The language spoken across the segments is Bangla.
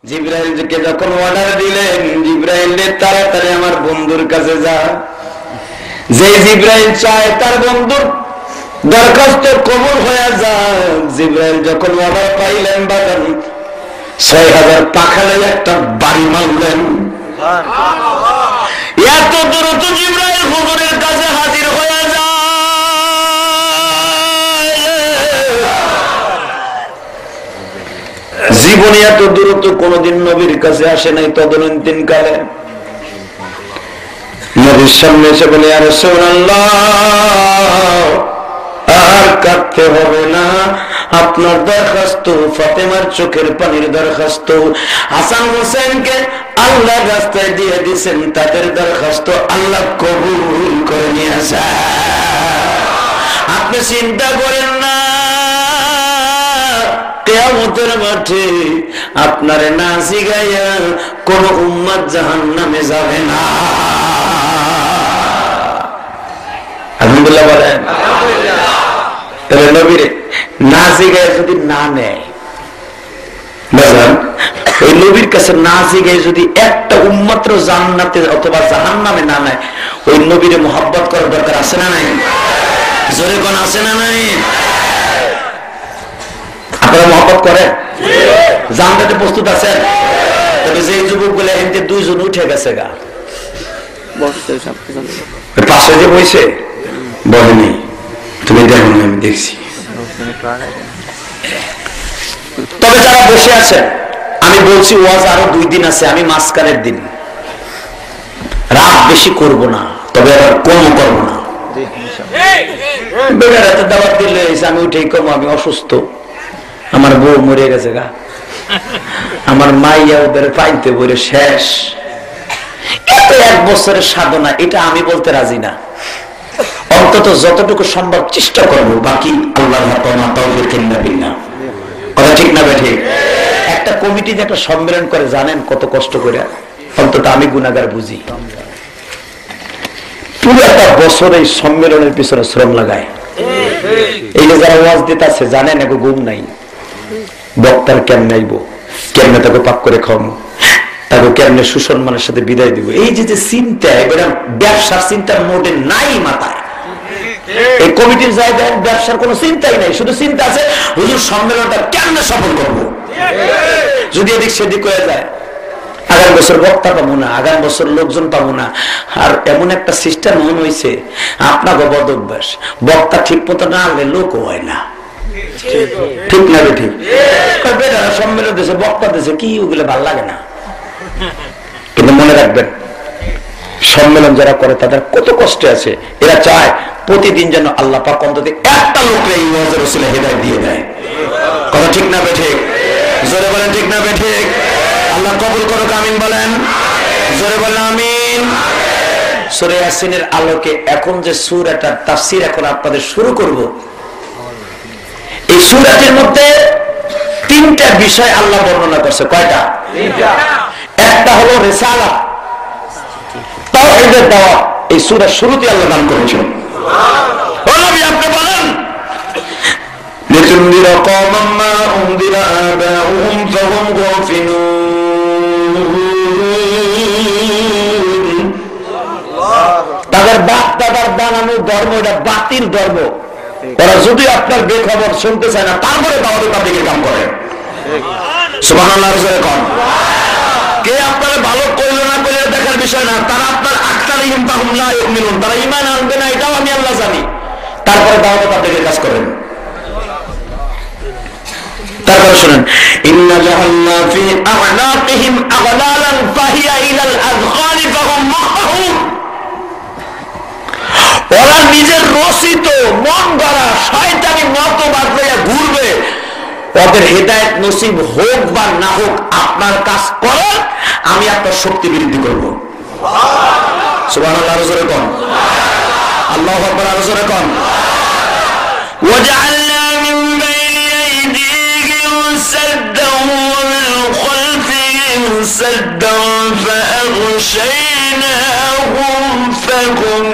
জিবরাইলকে যখন অর্ডার দিলেন, জিবরাইল তাড়াতাড়ি আমার বন্ধুর কাছে যা। যে জিবরাইল চায় তার বন্ধুর দরখাস্ত কবুল হয়ে যায়। জিবরাইল যখন অর্ডার পাইলেন, বাজান ৬,০০০ পাখালে একটা বাড়ি মারলেন। এত দ্রুত জিবরাইল হুজুরের কাছে হাজির হয়ে যায়। জীবনে এত দ্রুত কোনদিন নবীর কাছে আসে নাই তদনীন্তন কালে। নবীর সামনে এসে বলে, ইয়া রাসূলুল্লাহ, আর কাঁদতে হবে না, আপনার দরখাস্ত, ফাতেমার চোখের পানির দরখাস্ত, হাসান হোসেনকে আল্লাহ রাস্তায় দিয়ে দিয়েছেন, তাদের দরখাস্ত আল্লাহ কবুল করে নিয়েছে। আপনি চিন্তা করেন না, কিয়ামতের মাঠে আপনারে না জিগাইয়া কোন উম্মত জাহান্নামে যাবে না। আলহামদুলিল্লাহ বলেন। তাহলে নবীরে না জিগায় যদি না নেয়, বুঝলেন, ওই নবীর কাছে না জিগায় যদি একটা উম্মত জান্নাতে অথবা জাহান্নামে না নেয়, ওই নবীরে মুহাব্বত করার দরকার আছে না নাই? জোরে কোন আছে না নাই? আপনারা মহব্বত করেন? জান্নাতে প্রস্তুত আছেন? তবে যে যুবক গুলো এতে 2 জন উঠে গেছে গা, পাশে যে বইছে বলেনি, তুমি দেখো না, আমি দেখছি। তবে যারা বসে আছেন, আমি বলছি ওয়াজ আরো 2 দিন আছে, আমি মাঝখানের দিন রাত বেশি করব না, তবে আবার কম করবো না। বেকার দাওয়াত দিলে আমি উঠেই কম, আমি অসুস্থ, আমার বউ মরে গেছে গা, আমার মাইয়া ওদের পাইতে বলে শেষ। এত 1 বছরের সাধনা, এটা আমি বলতে রাজি না। অন্তত যতটুকু সম্ভব চেষ্টা করবো, বাকি আল্লাহর হাতে না, তাওফিক না বিল্লাহ। কথা ঠিক না বেঠে? একটা কমিটিতে একটা সম্মেলন করে, জানেন কত কষ্ট করে? অন্তত আমি গুনাহগার বুঝি। পুরো একটা বছর এই সম্মেলনের পিছনে শ্রম লাগায়। এই যে যারা ওয়াজ দিতে আছে, জানেন এগো ঘুম নাই, বক্তার কেমনে আইব, কেমনে তাকে পাক করে খাওয়াবো, তাকে কেমনে সুসম্মানের সাথে বিদায় দিব, এই যে চিন্তা, এবার ব্যবসার চিন্তার মোটে নাই মাথায়। এই কমিটির জায়গায় ব্যবসার কোনো চিন্তাই নাই, শুধু চিন্তা আছে হুজুর সম্মেলনটা কেমনে সফল করবো। যদি এদিক সেদিক হয়ে যায়, আগামী বছর বক্তা পাবো না, আগামী বছর লোকজন পাবো না। আর এমন একটা সিস্টেম মনে হয়েছে, আপনাকে বদ অভ্যাস, বক্তা ঠিক মতো না হলে লোকও হয় না। ঠিক না ঠিক? সম্মেলন দিয়েছে, বক্তা দিয়েছে, কি ওগুলো ভাল লাগে না। কিন্তু মনে রাখবেন, সম্মেলন যারা করে তাদের কত কষ্ট আছে। এরা চায় প্রতিদিন যেন আল্লাহ পাক অন্তত একটা লোককে এই ওয়াজের ওসিলায় হেদায়েত দিয়ে দেয়। কথা ঠিক না ঠিক? জোরে বলেন ঠিক না ঠিক? আল্লাহ কবুল করুক, আমিন বলেন। জোরে বলেন আমিন। সূরা ইয়াসিনের আলোকে এখন যে সূরাটার তাফসীর এখন আপনাদের শুরু করব, এই সূরাটির মধ্যে 3টা বিষয় আল্লাহ বর্ণনা করছে। কয়টা? 3টা। একটা হলো রিসালাত, তাওহীদের দাওয়াত। এই সূরার শুরুতে আল্লাহ দান করেছেন। সুবহানাল্লাহ। ও নবী, আপনি বলেন, লিতুনদিরা কওমান মা উনদিরা আবাউহুম ফাহুম গাফিলুন। তাদের বাপ দাদার বানানো ধর্ম, এটা বাতিল ধর্ম। ওরা যদি আপনার বেখবর শুনতে চায় না, তারপরে দাওয়াতের দিকে কাম করে। সুবহানাল্লাহ। কে আপনারা ভালো করলো না করলে দেখার বিষয় না, তারা আপনার আকতারিহিম ফাহুম লা ইউমিনুন, তারা ঈমান আনবে না, এটাও আমি আল্লাহ জানি। তারপরে দাওয়াতের দিকে কাজ করেন। তারপরে শুনেন, ইন্না জাহান্নাম ফি আ'নাকিহিম আগলালান ফাহিয়া ইলাল আযকানি ফাহুম মুখতাহুন। ওরা নিজের রচিত মন গড়া শয়তানি মতবাদ লইয়া ঘুরবে। ওদের হেদায়েত নসিব হোক বা না হোক, আপনার কাজ করেন, আমি আপনার শক্তি বৃদ্ধি করব। সুবহানাল্লাহ। জোরে কোন আল্লাহু আকবার, আরো জোরে কোন। ওয়াজআলনা মিন বাইনি আইদিহিম সাদ্দান ওয়া মিন খালফিহিম সাদ্দান ফাআগশায়নাহুম ফাহুম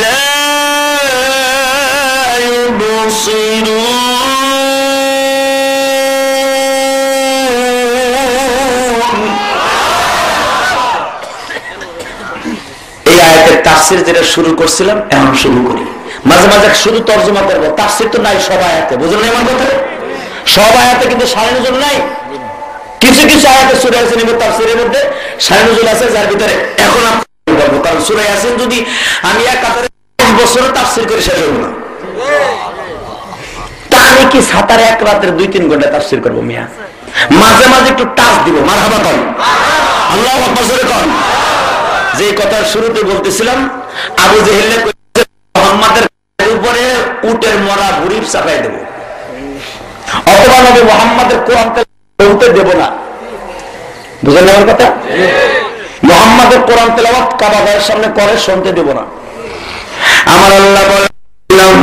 লা ইউবসিরুন। তাফসীর যেটা শুরু করছিলাম এখন শুরু করি। মাঝে মাঝে শুধু তর্জমা করবো, তাফসীর তো নাই সব আয়াতে, বুঝলেন আমার কথা? সব আয়াতে কিন্তু শানে নুজুল নাই। কিছু কিছু আয়াতে সূরা ইয়াসিনের তাফসীরের মধ্যে শানে নুজুল আছে, যার ভিতরে এখন আমি বলবো, কারণ সূরা ইয়াসিন যদি আমি এক কাতারে 10 বছর তাফসীর করে শেষ হবো না। তা আমি কি সাতার এক রাতের 2-3 ঘন্টা তাফসীর করবো মিয়া? মাঝে মাঝে একটু টাচ দিব, মারহাবা কর, আল্লাহু আকবার জোরে কর। যে কথা শুরুতে বলতেছিলাম, আবু জেহেল মুহাম্মাদের উপরে উটের মরা ভুঁড়ি চাপাই দেব, অথবা নবী মুহাম্মাদের কোরআন তেলাওয়াত দেব না। বুঝলেন আমার কথা? মুহাম্মাদের কোরআন তেলাওয়াত কাবা ঘরের সামনে করে শুনতে দেব না। আমার আল্লাহ বলেন,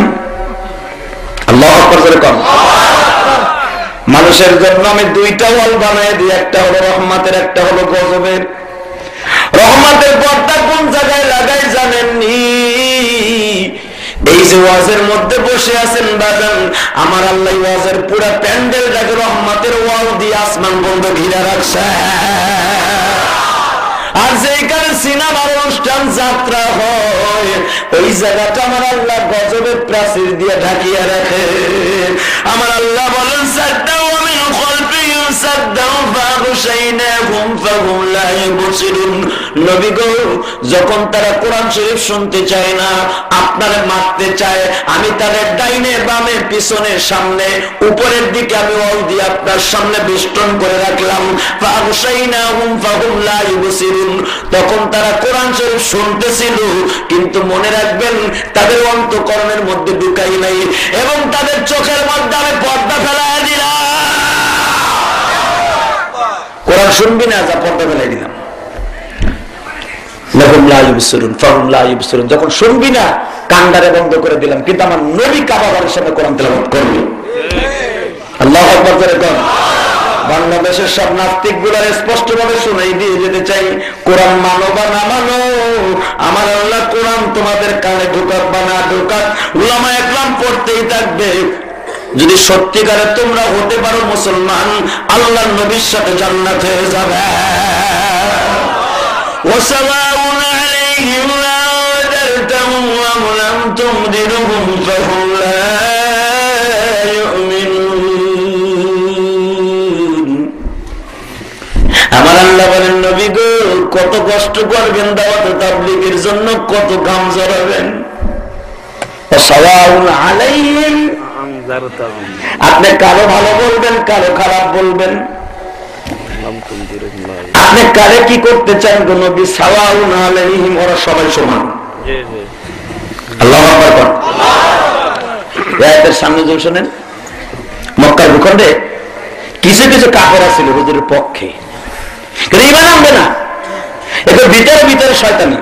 আল্লাহু আকবার জোরে কর। মানুষের জন্য আমি 2টা ওয়াল বানায় দিই, একটা হলো রহমতের, একটা হলো গজবের। রহমতের পর্দা কোন জায়গায় লাগাই জানেননি? এই যে ওয়াজের মধ্যে বসে আছেন বাজান, আমার আল্লাহ ওয়াজের পুরা প্যান্ডেলটাকে রহমতের ওয়াল দিয়ে আসমান বন্ধ ঘিরে রাখছে। আর যেখানে সিনেমার অনুষ্ঠান যাত্রা হয়, ওই জায়গাটা আমার আল্লাহ গজবের প্রাচীর দিয়ে ঢাকিয়ে রাখে। আমার আল্লাহ বলেন, সাদ্দাউ মিন কলবিহিম সাদ্দাউ ফাগশাইনাহুম ফাহুম লা ইউবসিরুন। নবী গো, যখন তারা কোরআন শরীফ শুনতে চায় না, আপনারা মারতে চায়, আমি তাদের ডাইনে বামে পিছনে সামনে উপরের দিকে আমি ওয়াল দিয়ে আপনার সামনে বেষ্টন করে রাখলাম। ফাগশাইনাহুম ফাহুম লা ইউবসিরুন। তখন তারা কোরআন শরীফ শুনতেছিল, কিন্তু মনে রাখবেন তাদের অন্তঃকরণের মধ্যে ঢুকাই নাই, এবং তাদের চোখের মধ্যে আমি পর্দা ফেলাই দিলাম। কোরআন শুনবি না, যা পর্দা ফেলাই দিলাম। যখন শুনবি না, কান্ডারে বন্ধ করে দিলাম, কিন্তু আমার নবী কাবা ঘরের সাথে কোরআন তেলাওয়াত করবে। আল্লাহু আকবার করে কর। বাংলাদেশের সব নাস্তিক গুলার স্পষ্ট ভাবে শুনাই দিয়ে যেতে চাই, কোরআন মানো বা না মানো, আমার আল্লাহ কোরআন তোমাদের কানে ঢুকাক বা না ঢুকাক, উলামা একরাম পড়তেই থাকবে। যদি সত্যিকারে তোমরা হতে পারো মুসলমান, আল্লাহর নবীর সাথে জান্নাতে হয়ে যাবে। ওয়াসালামুন আলাইহিম আনজারতাহুম ওয়া লাম তুমদিরহুম ফাহুম লা ইউমিনুন। আমার আল্লাহ বলেন, নবী গো, কত কষ্ট করবেন দাওয়াত তাবলীগের জন্য, কত ঘাম ঝরাবেন। ওয়াসালামুন আলাইহিম, আপনি কারো ভালো বলবেন, কারো খারাপ বলবেন, আপনি কারে কি করতে চান গো নবী? সাওয়াউন আলাইহিম, ওরা সবাই সমান। আল্লাহু আকবার। আয়াতের সামনে যদি শুনেন, মক্কার ভূখণ্ডে কিছু কিছু কাফের ছিল হুজুরের পক্ষে, কিন্তু ঈমান আনবে না, এদের ভিতরে ভিতরে শয়তানি।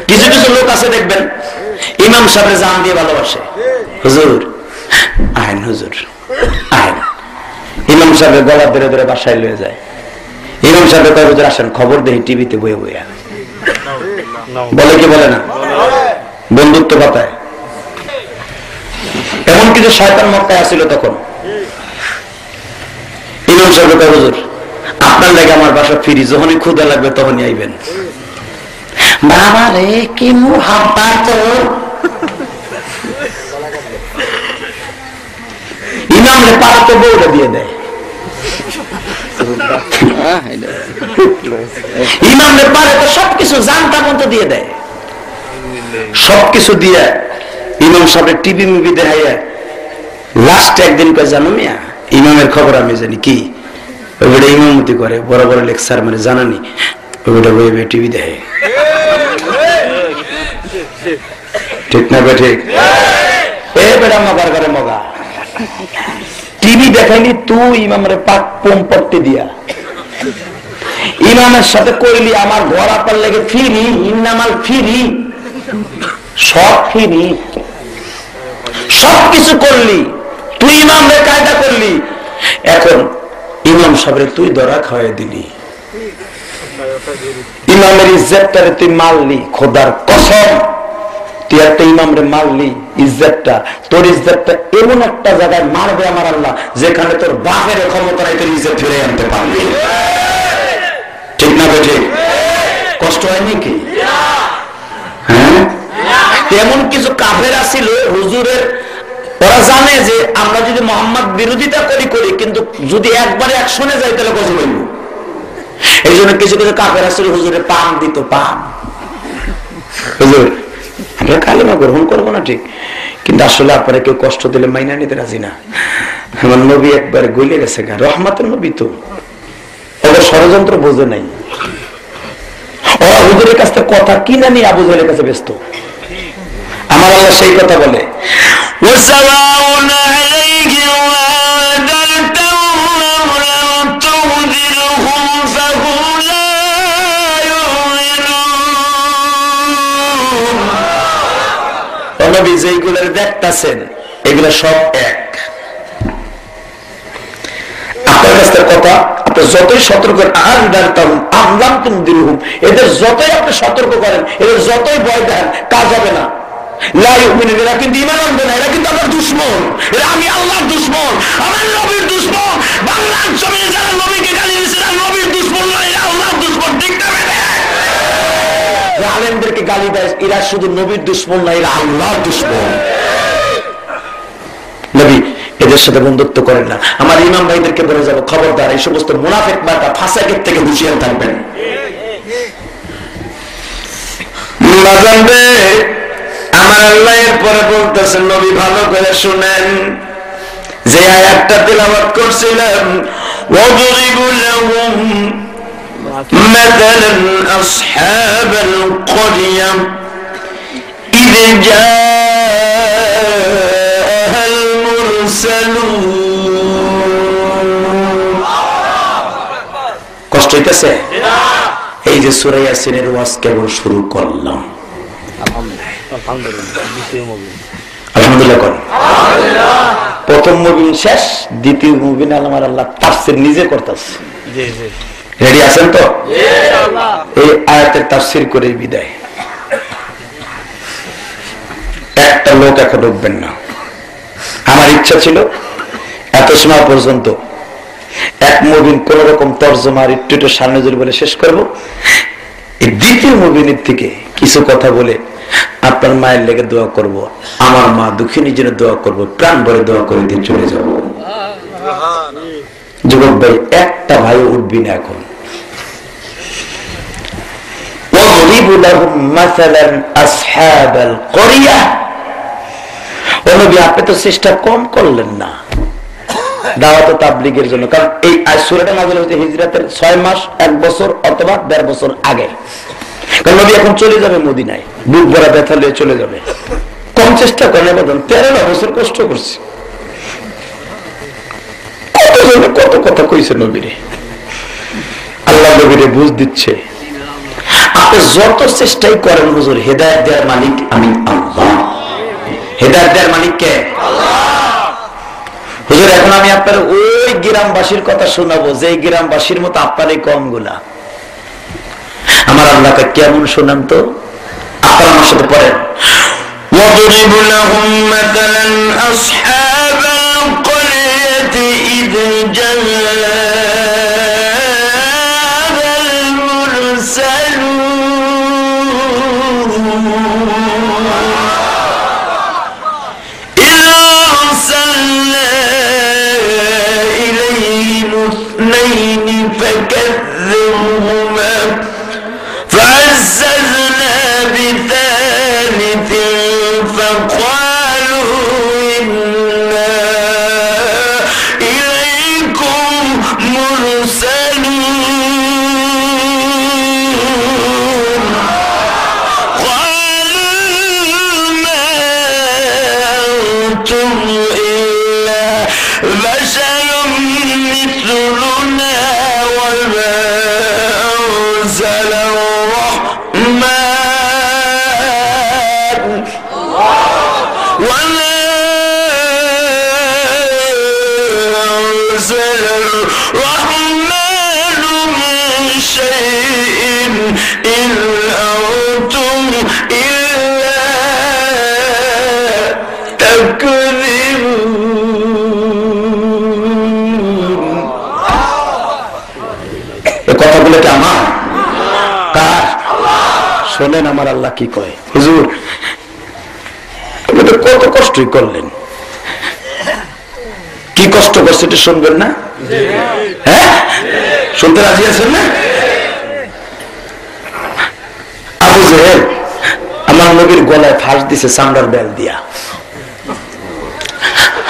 কিছু কিছু লোক আছে দেখবেন, ইমাম সাহেবের জান দিয়ে ভালোবাসে, হুজুর আইন, হুজুর আইন। ইমাম সাহেবের গলা ধরে ধরে বাসায় লয়ে যায়। ইমাম সাহেবের কয়, হুজুর আসেন, খবর দেখি টিভিতে বয়ে বইয়া। বলে কি বলে না? বন্ধুত্ব কথায়। এমন কিছু শয়তান মক্কায় আসছিল তখন। ইমাম সাহেবের কয়, হুজুর আপনার লাগে আমার বাসা ফিরি, যখনই ক্ষুধা লাগবে তখনই আইবেন। বাবা রে, কি মুহাব্বত! ইমাম রে পারে তো বউটা দিয়ে দেয়, ইমাম রে পারে তো সবকিছু জানতা মতো দিয়ে দেয়, সবকিছু দিয়ে ইমাম সাহেব টিভি মুভি দেখাইয়া লাস্টে একদিন কয়, জানো মিয়া, ইমামের খবর আমি জানি। কি? ওইটা ইমামতি করে, বড় বড় লেকচার মানে জানানি, ওইটা বই টিভি দেখে। ঠিক না বে? ঠিক। এ বেড়া মগার ঘরে মগা, টিভি দেখাইলি তুই ইমামের পাক পোম পট্টি দিয়া, ইমামের সাথে কইলি আমার ঘর আপনার লেগে ফিরি, ইন্নামাল ফিরি, সব ফিরি, সবকিছু করলি তুই, ইমামের কায়দা করলি। এখন ইমাম সাহেবের তুই ধরা খাওয়াই দিলি, ইমামের ইজ্জতটারে তুই মারলি, খোদার কসম তুই একটা ইমামরে মারলি, ইজ্জতটা তোর, ইজ্জতটা এমন একটা জায়গায় মারবে আমার আল্লাহ, যেখানে তোর বাপের ক্ষমতা নাই তোর ইজ্জত ফিরে আনতে পারবি। ঠিক না? ঠিক। কষ্ট হয়নি কি? হ্যাঁ, তেমন কিছু কাফেরা ছিল হুজুরের, ওরা জানে যে আমরা যদি মোহাম্মদ বিরোধিতা করি কিন্তু যদি একবারে অ্যাকশনে যাই তাহলে গজব হইব। এই জন্য কিছু কিছু কাফেরা ছিল হুজুরে পান দিত, পান। হুজুর আমরা কালিমা গ্রহণ করবো না ঠিক, কিন্তু আসলে আপনারা কেউ কষ্ট দিলে মাইনা নিতে রাজি না। আমার নবী একবারে গলে গেছে গা, রহমতের নবী তো, ওরা ষড়যন্ত্র বোঝে নাই। ওরা হুজুরের কাছ থেকে কথা কিনা নিয়ে আবু জাহেলের কাছে ব্যস্ত। আমার আল্লাহ সেই কথা বলে, নবী যেগুলো দেখতেছেন এগুলো সব এক। আপনার কাছ থেকে কথা, আপনি যতই সতর্ক এদের যতই আপনি সতর্ক করেন, এদের যতই ভয় দেন, কাজ হবে না। এরা কিন্তু ঈমান আনবে না, এরা কিন্তু আমার দুশমন, এরা আমি আল্লাহর দুশমন, আমার নবীর দুশমন। বাংলার জমিনে যারা নবীকে গালি দিচ্ছে এরা নবীর দুশমন নয়, এরা আল্লাহর দুশমন। ঠিক না? আলেমদেরকে গালি দেয়, এরা শুধু নবীর দুশমন না, এরা আল্লাহর দুশমন। নবী এদের সাথে বন্ধুত্ব করেন না। আমার ইমাম ভাইদেরকে বলে যাবো, খবরদার এই সমস্ত মুনাফিক বাটা ফাসাকের থেকে হুঁশিয়ার থাকবেন। আমার আল্লাহ এর পরে বলতেছেন, নবী ভালো করে শুনেন, যে আয়াতটা তিলাওয়াত করছিলাম, ওয়াদরিবু লাহুম মাতালান আসহাবাল ক্বরিয়া ইয জাআল মুরসালুন। কষ্ট হইতেছে? এই যে সূরা ইয়াসিনের ওয়াজ কেবল শুরু করলাম, আলহামদুলিল্লাহ করেন। প্রথম মুবিন শেষ, দ্বিতীয় মুবিন আমার আল্লাহ তাফসীর নিজে করতেছে। রেডি আছেন তো? এই আয়াতের তাফসীর করে বিদায়। একটা লোক এখন ঢুকবেন না। আমার ইচ্ছা ছিল এত সময় পর্যন্ত এক মুবিন কোন রকম তর্জমা আর একটু সামনে জোর বলে শেষ করবো। এই দ্বিতীয় মুবিনের থেকে কিছু কথা বলে আপনার মায়ের লেগে দোয়া করব, আমার মা দুঃখিনীর জন্য দোয়া করব, প্রাণ ভরে দোয়া করে দিয়ে চলে যাব। যুবক ভাই, একটা ভাই উঠবি না এখন। আপনি তো চেষ্টা কম করলেন না দাওয়াত তাবলীগের জন্য, কারণ এই সূরাটা নাযিল হয়েছে হিজরতের 6 মাস 1 বছর অথবা 1.5 বছর আগে। কারণ নবী এখন চলে যাবে মদিনায়, বুক ভরা ব্যথা নিয়ে চলে যাবে। কম চেষ্টা করেন, 13 বছর কষ্ট করছে, কত কথা কইছে নবীরে। আল্লাহ নবীরে বুঝ দিচ্ছে, আপনি যত চেষ্টাই করেন হুজুর, হেদায়েত দেওয়ার মালিক আমি আল্লাহ। হেদায়েত দেওয়ার মালিক কে? আল্লাহ। হুজুর এখন আমি আপনার ওই গ্রামবাসীর কথা শোনাবো, যে গ্রামবাসীর মতো আপনার এই কম গুলা। আমার আল্লাহকে কেমন শোনান তো, আপনার আমার সাথে পড়েন। وَضْرِبْ لَهُمْ مَثَلًا أَصْحَابَ الْقَرْيَةِ إِذْ جَاءَهَا الْمُرْسَلُونَ إِذْ أَرْسَلْنَا إِلَيْهِمُ اثْنَيْنِ فَكَذَّبُوهُمَا فعززنا بثالث فقالوا إنا إليكم مرسلون قالوا ما أنتم إلا بشر مثلنا وما أنزل শোনেন আমার আল্লাহ কি কয়। হুজুর কত কষ্টই করলেন, কি কষ্ট করছে এটা শুনবেন না? হ্যাঁ, শুনতে রাজি আছেন না? আবু জেহেল আমার নবীর গলায় ফাঁস দিছে চামড়ার বেল দিয়া।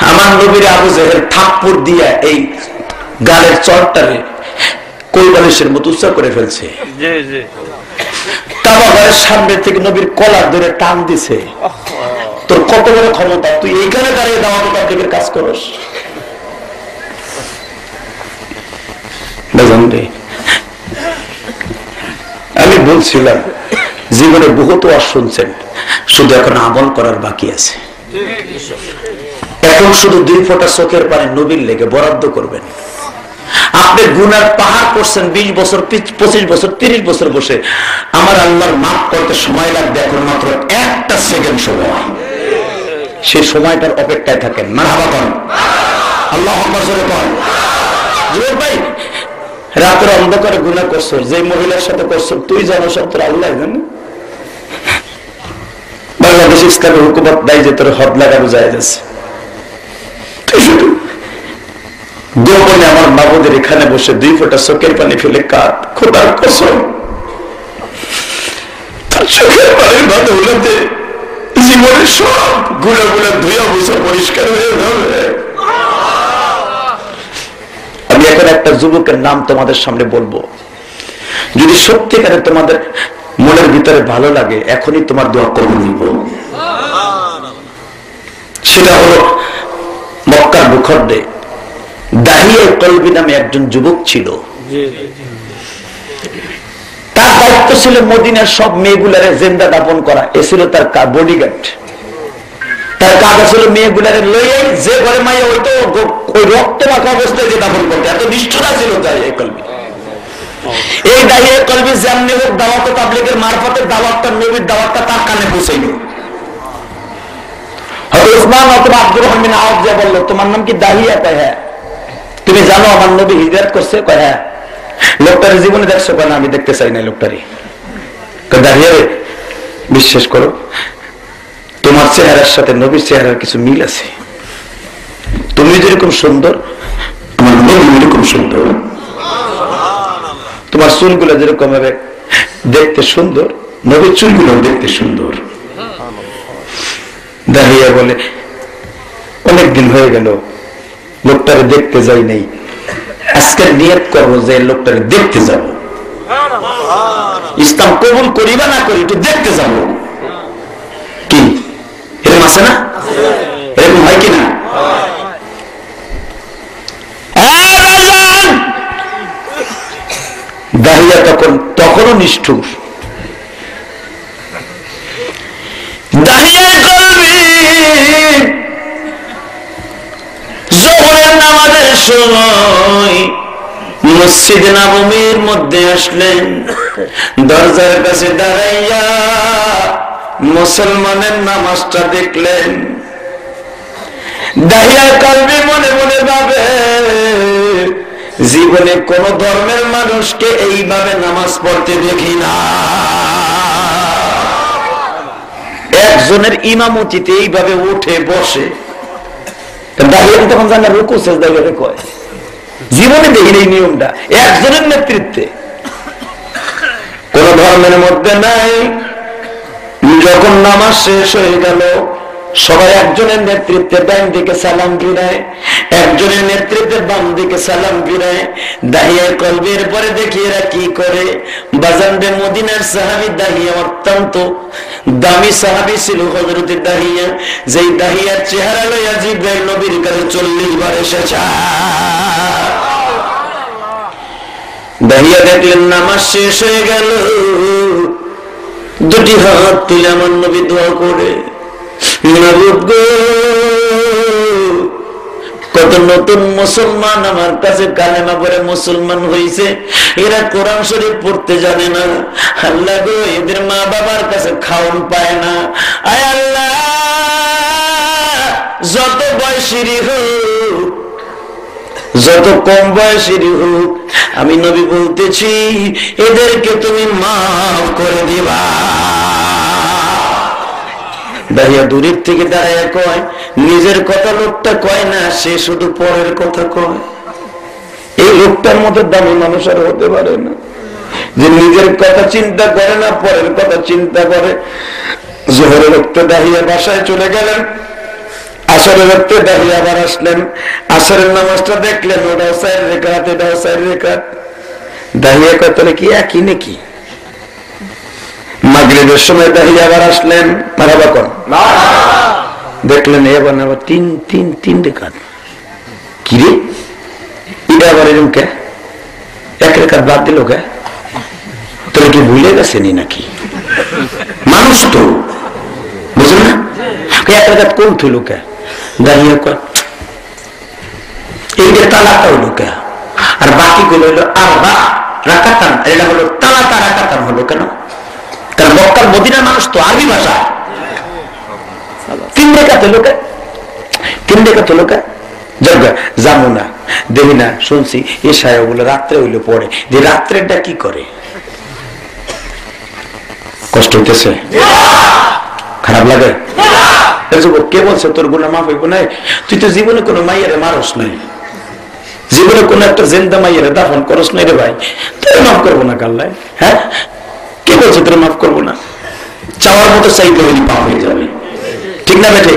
আমার নবীর আবু জেহেল থাপ্পড় দিয়া এই গালের চরটারে কৈবালিশের মতো উচ্চা করে ফেলছে। কাবা ঘরের সামনে থেকে নবীর কলার ধরে টান দিছে। তোর কত বড় ক্ষমতা, তুই এইখানে দাঁড়িয়ে দাওয়াত তাবলীগের কাজ করস? আমি বলছিলাম জীবনে বহুত ওয়াজ শুনছেন, শুধু এখন আমল করার বাকি আছে। এখন শুধু 2 ফোঁটা চোখের পানি নবীর লেগে বরাদ্দ করবেন। আপনি গুনার পাহাড় করছেন 20 বছর, 25 বছর, 30 বছর বসে, আমার আল্লাহর মাফ করতে সময় লাগবে এখন মাত্র 1 সেকেন্ড সময়। সেই সময়টার অপেক্ষায় থাকেন। মারহাবা করেন, আল্লাহু আকবার জোরে করেন। জোরে ভাই, রাতের অন্ধকারে গুনাহ করছো, যে মহিলার সাথে করছো তুই জানো, সব তোর আল্লাহ জানে। বাংলাদেশ ইসলামী হুকুমত নাই যে তোর হদ লাগানো যায় যাচ্ছে। গোপনে আমার বাবুদের এখানে বসে 2 ফোঁটা চোখের পানি ফেলে কাঁদ, খোদার কসম তার চোখের পানির বাদে জীবনের সব গুণাগুলো ধুয়ে মুছে পরিষ্কার হয়ে যাবে। আমি এখন একটা যুবকের নাম তোমাদের সামনে বলবো, যদি সত্যিকারে তোমাদের মনের ভিতরে ভালো লাগে এখনই তোমার দোয়া কবুল নিব। সেটা হলো মক্কার ভূখণ্ডে দাহিয়ে কলবি নামে একজন যুবক ছিল। তার দায়িত্ব ছিল মদিনার সব মেয়েগুলারে জিন্দা দাপন করা। এ ছিল তার বডিগার্ড। তার কাজ ছিল মেয়েগুলারে লইয়ে যে ঘরে মাইয়া হইতো ওই রক্ত মাখা অবস্থায় যে দাপন করতে। এত নিষ্ঠুরা ছিল দাহিয়ে কলবি। এই দাহিয়ে কলবি যেমনি হোক দাওয়াত তাবলীগের মারফতে দাওয়াতটা, নবীর দাওয়াতটা তার কানে পৌঁছাইল। উসমান অথবা আব্দুর রহমান আওয়াজ দিয়ে বলল, তোমার নাম কি দাহিয়া? কয় হ্যাঁ। তুমি জানো আমার নবী হিজরত করছে? কয় হ্যাঁ। লোকটার জীবনে দেখছো? কয় না, আমি দেখতে চাই না লোকটারই। দাহিয়া রে, বিশ্বাস করো তোমার চেহারার সাথে নবীর চেহারার কিছু মিল আছে। তুমি যেরকম সুন্দর আমার নবী এরকম সুন্দর। তোমার চুলগুলো যেরকম ভাবে দেখতে সুন্দর, নবীর চুলগুলো দেখতে সুন্দর। দাহিয়া বলে, অনেকদিন হয়ে গেল লোকটারে দেখতে যাই নাই, আজকে নিয়ত করবো যে লোকটারে দেখতে যাব। ইসলাম কবুল করি বা না করি, একটু দেখতে যাব। কি এরকম আছে না? এরকম হয় কিনা? দাহিয়া তখনও নিষ্ঠুর। দাহিয়া কলবি যোহরের নামাজের সময় মসজিদ নববীর মধ্যে আসলেন। দরজার কাছে দাঁড়াইয়া মুসলমানের নামাজটা দেখলেন। দাহিয়া কলবি মনে মনে ভাবে, জীবনে কোন ধর্মের মানুষকে এইভাবে নামাজ পড়তে দেখি না। একজনের ইমামতিতে এইভাবে উঠে বসে। তখন জানে রুকু সেজদা করে কয়, জীবনে দেখি এই নিয়মটা একজনের নেতৃত্বে। কোন ধর্মের মধ্যে নাই। যখন নামাজ শেষ হয়ে গেল, সবাই একজনের নেতৃত্বে ডান দিকে সালাম ফিরায়, একজনের নেতৃত্বে বাম দিকে সালাম ফিরায়। দাহিয়া কলবির পরে দেখি এরা কি করে। বাজানবে মদিনার সাহাবী দাহিয়া অত্যন্ত দামি সাহাবী ছিল হযরত দাহিয়া। যেই দাহিয়ার চেহারা লইয়া জিবরাইল নবীর কাছে 40 বার এসেছে। দাহিয়া দেখলেন নামাজ শেষ হয়ে গেল, দুটি হাত তুলে আমার নবী দোয়া করে, কত নতুন মুসলমান আমার কাছে কালেমা পড়ে মুসলমান হয়েছে, এরা কোরআন শরীফ পড়তে জানে না। আল্লাহ গো, এদের মা বাবার কাছে খাওন পায় না। আয় আল্লাহ, যত বয়সেরই হোক যত কম বয়সেরই হোক, আমি নবী বলতেছি এদেরকে তুমি মাফ করে দিবা। দাহিয়া দূরের থেকে দাঁড়ায় কয়, নিজের কথা লোকটা কয় না, সে শুধু পরের কথা কয়। এই লোকটার মতো দামি মানুষ আর হতে পারে না, যে নিজের কথা চিন্তা করে না, পরের কথা চিন্তা করে। জোহরের রক্তে দাহিয়া বাসায় চলে গেলেন, আসরের রক্তে দাহিয়া আবার আসলেন। আসরের নামাজটা দেখলেন, ওটাও 4 রাকাত, এটাও 4 রাকাত। দাহিয়া কয় তাহলে কি একই নাকি? মাগরিবের সময় দাহিয়া আবার আসলেন, মারহাবা কোন দেখলেন এবার আবার 3 রাকাত। কি রে, এটা আবার এরকম কে? 1 রাকাত বাদ দিল কে? তোরা কি ভুলে গেছেনি নাকি? মানুষ তো বুঝলেন না, 1 রাকাত কোন থইল কে? দাঁড়িয়ে কয় এইটা তালাটা হইল কে? আর বাকি গুলো হইলো আরবা রাকাতান, এটা হলো তালাতা রাকাতান হলো কেন? কারণ মক্কার মদিনার মানুষ তো আরবি ভাষা। 3 রাকাত হলো কে? 3 রাকাত হলো কে? যাবো না, দেখি না, শুনছি এশায় বলে রাত্রে হইলে পড়ে, যে রাত্রেটা কি করে? কষ্ট হইতেছে, খারাপ লাগে? কে বলছে তোর গুনাহ মাফ হইব না? তুই তো জীবনে কোনো মাইয়ারে মারস নাই, জীবনে কোন একটা জিন্দা মাইয়ারে দাফন করস নাই রে ভাই, তোর মাফ করবো না কাল্লায়? হ্যাঁ, কে বলছে তোর মাফ করবো না? চাওয়ার মতো চাইলে হইলে পাপ হয়ে যাবে, ঠিক না বেঠে?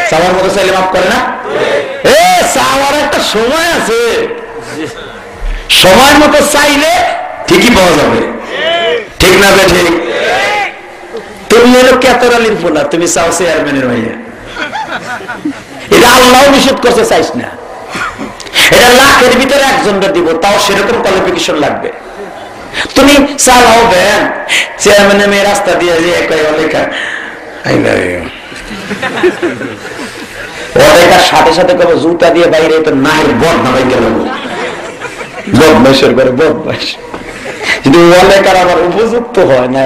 চাওয়ার মতো চাইলে মাফ করে না? চাওয়ার একটা সময় আছে, সময় মতো চাইলে ঠিকই পাওয়া যাবে, ঠিক না বেঠে? তুমি হলো কেতরালির ফোলা, তুমি চাও চেয়ারম্যানের ভাইয়া। এটা আল্লাহ নিষেধ করছে, চাইস না। এটা লাখের ভিতরে একজনকে দিব, তাও সেরকম কোয়ালিফিকেশন লাগবে। তুমি চালাও ব্যান, চেয়ারম্যানের মেয়ে রাস্তা দিয়ে যে লেখা আই লাভ ইউ, ওটার সাথে সাথে কবে জুতা দিয়ে বাইরে তো নাহের বদ না ভাই গেল, বদমাইশের করে বদমাইশ। যদি ওয়ালেকার আবার উপযুক্ত হয় না,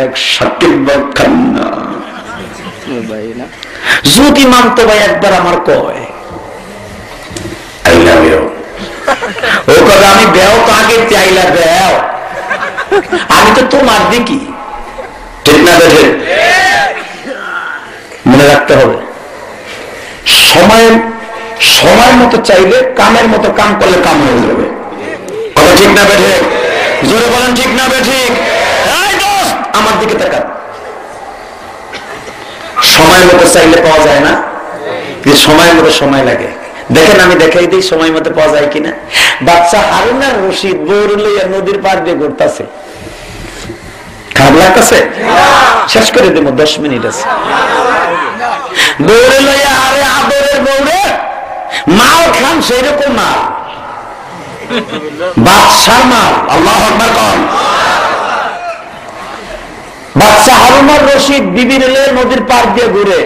যদি মানতো ভাই একবার আমার কয় আই লাভ ইউ, ও কথা আমি বেও তো আগে চাইলা বেও, আমি তো তোমার দেখি, ঠিক না দেখে? মনে রাখতে হবে, সময় মতো চাইলে, কামের মতো কাম করলে কাম হয়ে যাবে, কথা ঠিক না বেঠে? জোরে বলেন ঠিক না বেঠিক? আমার দিকে তাকান, সময় মতো চাইলে পাওয়া যায় না, সময় মতো সময় লাগে। দেখেন আমি দেখাই দিই সময় মতো পাওয়া যায় কিনা। বাচ্চা হারুন আর রশিদ বউর লইয়া নদীর পার দিয়ে ঘুরতেছে, খারাপ লাগতেছে? শেষ করে দেব, 10 মিনিট আছে। বউরে লইয়া, আরে আদরের বউরে, মাল খান সেই রকম মাল, বাদশার মাল, আল্লাহু আকবার কোন। বাচ্চা হারুন আর রশিদ বিবির লইয়া নদীর পার দিয়ে ঘুরে,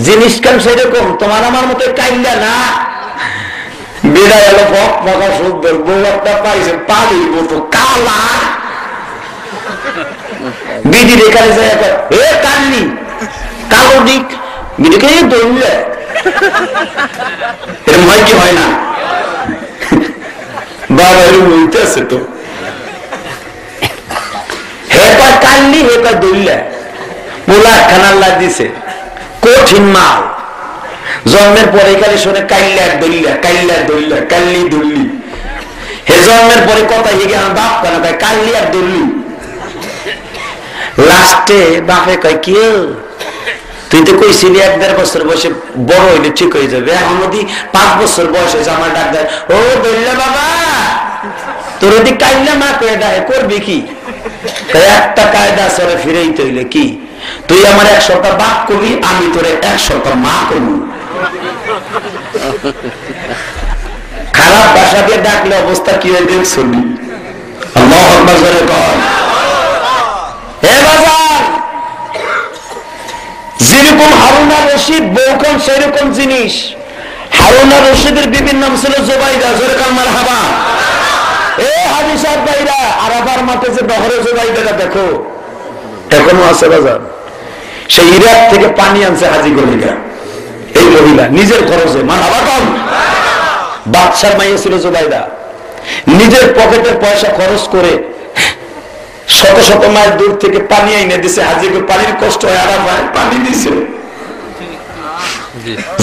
জিনিস খান সেই রকম, তোমার আমার মতো কাইল্লা না। বিদায় এলো বক মাখা সুন্দর বউ একটা পাইছে, পানির মতো কালা। বিধি রেখারে যায়, এ কান্নি কালো দিক, বিদিকে দৌড়লে এরকম হয় কি হয় না? বাবা এরকম বলতে আছে তো, হে কয় কান্নি, হে কয় দৌড়লে, পোলা খানাল্লা দিছে, কঠিন মাল। জন্মের পরে খালি শোনে কাইল্লা দলিলা, কাইল্লা দলিলা, কাল্লি দল্লি। হে জন্মের পরে কথা হিগে আমার বাপ কেন কয় কাল্লি আর দল্লি। লাস্টে বাপে কয় কি তুই তো কইছিলি 1-1.5 বছর বয়সে বড় হইলে ঠিক হয়ে যাবে, এখন যদি 5 বছর বয়স হয়েছে আমার ডাক দেয়, ও দলিলা বাবা, তোর যদি কাইল্লা মা করে দেয় করবি কি? একটা কায়দা চলে ফিরেই তৈলে কি, তুই আমার 1 সপ্তাহ বাপ করবি, আমি তোরে 1 সপ্তাহ মা করবো। খারাপ ভাষা দিয়ে ডাকলে অবস্থা কি হয়ে দেখছি। আল্লাহু আকবার জোরে কর। হে বাজার, যেরকম হারুন আর রশিদ বউখান সেরকম জিনিস। হারুন আর রশিদের বিবির নাম ছিল জুবাইদা, জোরে কান মারহাবা। এ হাজী সাহেব ভাইরা, আরাফার মাঠে যে বহরে জুবাইদাটা দেখো, এখনো আছে বাজার। সেই ইরাক থেকে পানি আনছে হাজি গলিরা, এই মহিলা নিজের খরচে, মারহাবা কম। বাদশার মাইয়া ছিল জুবাইদা। নিজের পকেটের পয়সা খরচ করে শত শত মাইল দূর থেকে পানি এনে দিছে। হাজিকে পানির কষ্ট হয়, আরামায় পানি দিছে,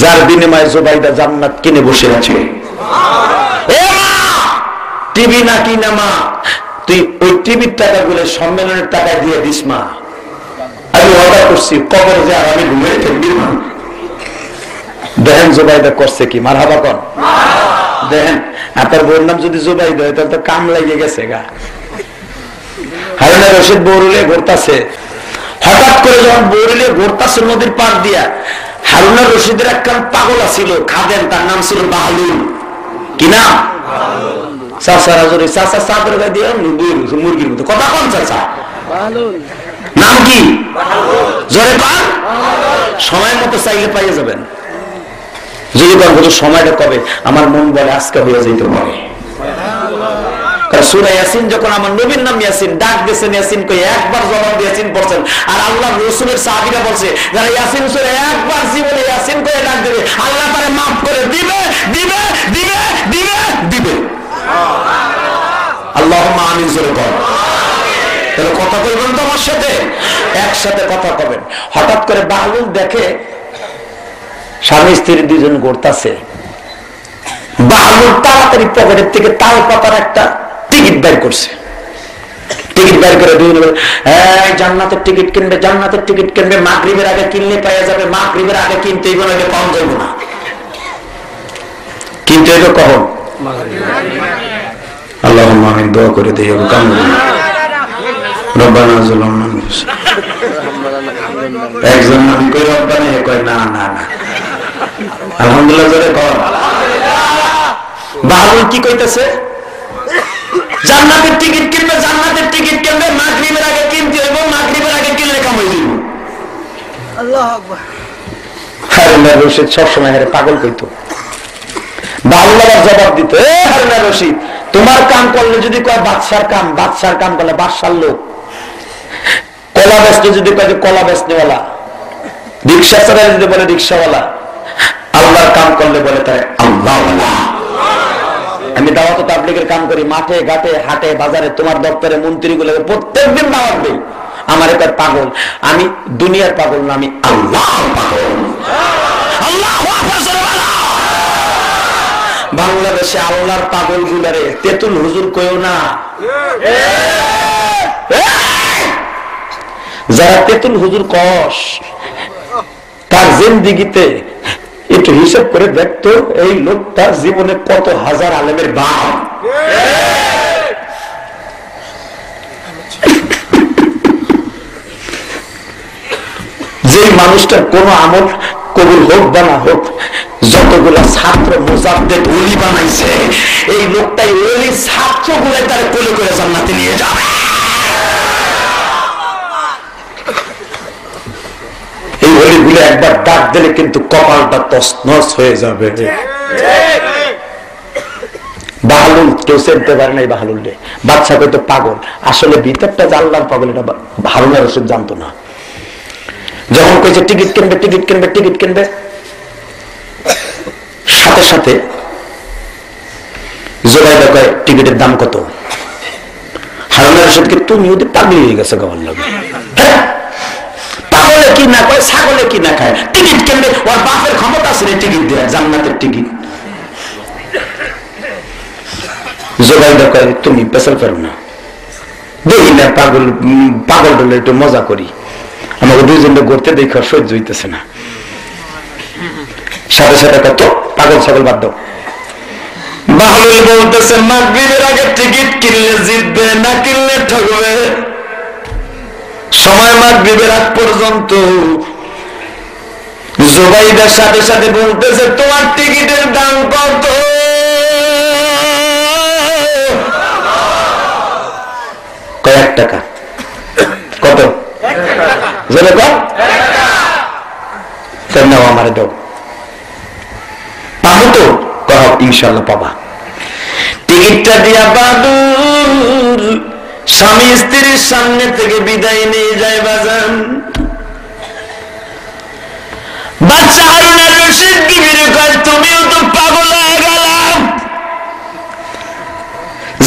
যার বিনিময়ে জুবাইদা জান্নাত কিনে বসে আছে। টিভি না কিনা মা, তুই ওই টিভির টাকাগুলো সম্মেলনের টাকা দিয়ে দিস মা। আমি অর্ডার করছি কবরে যে আর আমি ঘুমিয়ে থাকবি মা। দেখেন জুবাইদা করছে কি, মারহাবা কোন। দেখেন আপনার বউর নাম যদি জুবাইদা হয় তাহলে তো কাম লেগে গেছে গা। হারুন রশিদ বৌরুলে ঘুরতাছে, হঠাৎ করে যখন বৌরুলে ঘুরতাছে নদীর পার দিয়া, হারুন রশিদের একটা পাগল ছিল খাদেন, তার নাম ছিল বাহলুল। কি নাম? মুরগির মতো কথা কোন চাচা নাম কি? জোরে পান, সময় মতো চাইলে পাইয়ে যাবেন। যদি সময়টা কবে, আমার মন বলে আজকে হয়ে যেতে পারে। সূরা ইয়াসিন যখন আমার নবীর নাম ইয়াসিন ডাক দিয়েছেন, ইয়াসিন কই একবার জবাব ইয়াসিন পড়ছেন। আর আল্লাহ রাসূলের সাহাবীরা বলছে যারা ইয়াসিন সূরা একবার জীবনে ইয়াসিন কয়ে ডাক দেবে আল্লাহ তারে maaf করে দিবে দিবে দিবে দিবে দিবে। আল্লাহুম্মা আমিন জোরে বল। তাহলে কথা কইবেন তো আমার সাথে, একসাথে কথা কবেন। হঠাৎ করে বাহলুল দেখে স্বামী স্ত্রী দুজন ঘুরতাছে। বাহলুল তাড়াতাড়ি পকেটের থেকে তাল পাতার একটা টিকিট বের করছে। টিকিট বের করে জান্নাতের টিকিট কিনবে, জান্নাতের টিকিট কিনবে, মাগরিবের আগে কিনলে পাওয়া যাবে, মাগরিবের আগে কিনতে হইবে, পাওয়া যাবে না। কিনতে হইবে কখন? আল্লাহুম্মা আমিন, দোয়া করে দিই। রব্বানা যালামনা আনফুসানা, একজন আমি কই রব্বানা, এ কয় না না না, আলহামদুলিল্লাহ জোরে কর। বাহলুল কি কইতেছে? জান্নাতের টিকিট কিনবে, জান্নাতের টিকিট কিনবে, মাগরিবের আগে কিনতে হইব, মাগরিবের আগে কিনলে কামাই দিব। আল্লাহু আকবার। হারুন রশিদ সবসময় হেরে পাগল কইতো। বাহলুল আবার জবাব দিত, এ হারুন রশিদ, তোমার কাম করলে যদি কয় বাদশার কাম, বাদশার কাম করলে বাদশার লোক। কলা বেচতে যদি কয় কলা বেচনেওয়ালা, রিক্সা চালালে যদি বলে রিক্সাওয়ালা, আল্লাহর কাম করলে বলে তাই আল্লাহওয়ালা। আমি দাওয়াত তাবলীগের কাম করি, মাঠে ঘাটে হাটে বাজারে, তোমার দপ্তরে মন্ত্রীগুলোকে প্রত্যেকদিন দাওয়াত দেই। আমার একটা পাগল, আমি দুনিয়ার পাগল না, আমি আল্লাহর পাগল। আল্লাহু আকবার। বাংলাদেশে আল্লাহর পাগল গুলারে তেতুল হুজুর কইও না। যারা তেতুল হুজুর কস, তার জিন্দেগিতে একটু হিসাব করে দেখতো এই লোকটা জীবনে কত হাজার আলেমের বাপ। যে মানুষটার কোন আমল কবুল হোক বা না হোক, যতগুলা ছাত্র মুজাদ্দেদ ওলি বানাইছে, এই লোকটাই ওলি ছাত্রগুলো তার কোলে করে জান্নাতে নিয়ে যাবে। এই ওলিগুলো একবার ডাক দিলে কিন্তু কপালটা তছনছ হয়ে যাবে। বাহলুল কেউ চিনতে পারে না। এই বাহলুল রে বাদশা কইতো পাগল, আসলে ভিতরটা যে আল্লাহর পাগল এটা হারুন রশিদ জানতো না। যখন কইছে টিকিট কিনবে, টিকিট কিনবে, টিকিট কিনবে, সাথে সাথে জুবাইদা কয় টিকিটের দাম কত? হারুন রশিদকে তুমি ওদের পাগল হয়ে গেছে গাওয়ার লাগে। পাগলে কি না কয়, ছাগলে কি না খায়, টিকিট কিনবে, ওর বাপের ক্ষমতা আছে টিকিট দেয়, জান্নাতের টিকিট। জুবাইদা কয় তুমি পেছাল পারো না, দেখি না পাগল পাগল বলে একটু মজা করি, আমাকে দুইজনকে ঘুরতে দেখে সহ্য হইতেছে না। সাথে সাথে কত পাগল ছাগল বাদ দাও। বাহলুল বলতেছে মাগরিবের আগে টিকিট কিনলে জিতবে, না কিনলে ঠকবে। সময় মাগরিবের আগ পর্যন্ত। জুবাইদার সাথে সাথে বলতেছে তোমার টিকিটের দাম কত? কয়েক টাকা। কত? জোরে কর। নাও আমারে দাও। পাবো তো? কহ ইনশাল্লাহ পাবা। টিকিটটা দিয়া বাদুর স্বামী স্ত্রীর সামনে থেকে বিদায় নিয়ে যায় বাজান। বাচ্চা হারুন রশিদ বিবির কয় তুমিও তো পাগল হয়ে গেলাম।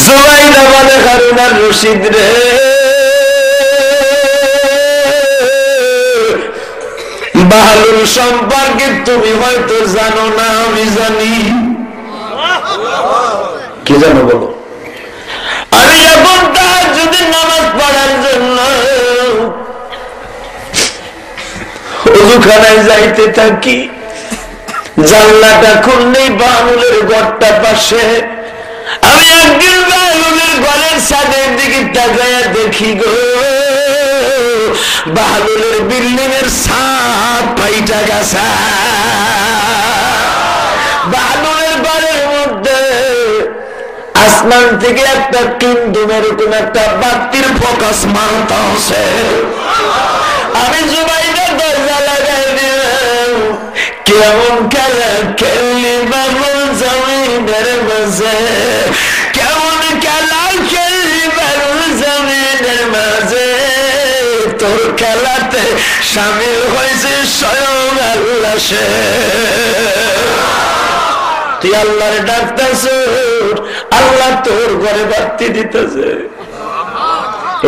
জুবাইদা বলে হারুন আর রশিদ রে, বাহলুল সম্পর্কে তুমি হয়তো জানো না, আমি জানি। কি জানো বলো? আমি যখন তাহাজ্জুদের নামাজ পড়ার জন্য ওযুখানায় যাইতে থাকি, জানলাটা খুললেই বাহলুলের ঘরটা পাশে। আমি একদিন বাহলুলের ঘরের ছাদের দিকে তাকায়া দেখি গো, বাহলুলের বিল্ডিং এর ছাদ পাইটা গেছে। বাহলুলের ঘরের মধ্যে আসমান থেকে একটা টুনটুন এরকম একটা বাতির ফোকাস মারতে আছে। আমি জুবাইদা দরজা লাগাই দিলাম, কেমন খেলা খেললি বাবুল জমিনের মাঝে, কেমন খেলা খেললি বাবুল জমিনের মাঝে, তোর খেলাতে শামিল হয়েছে স্বয়ং আল্লাহ। সে তুই আল্লাহর ডাকতেছ, আল্লাহ তোর ঘরে বাতি দিতেছে।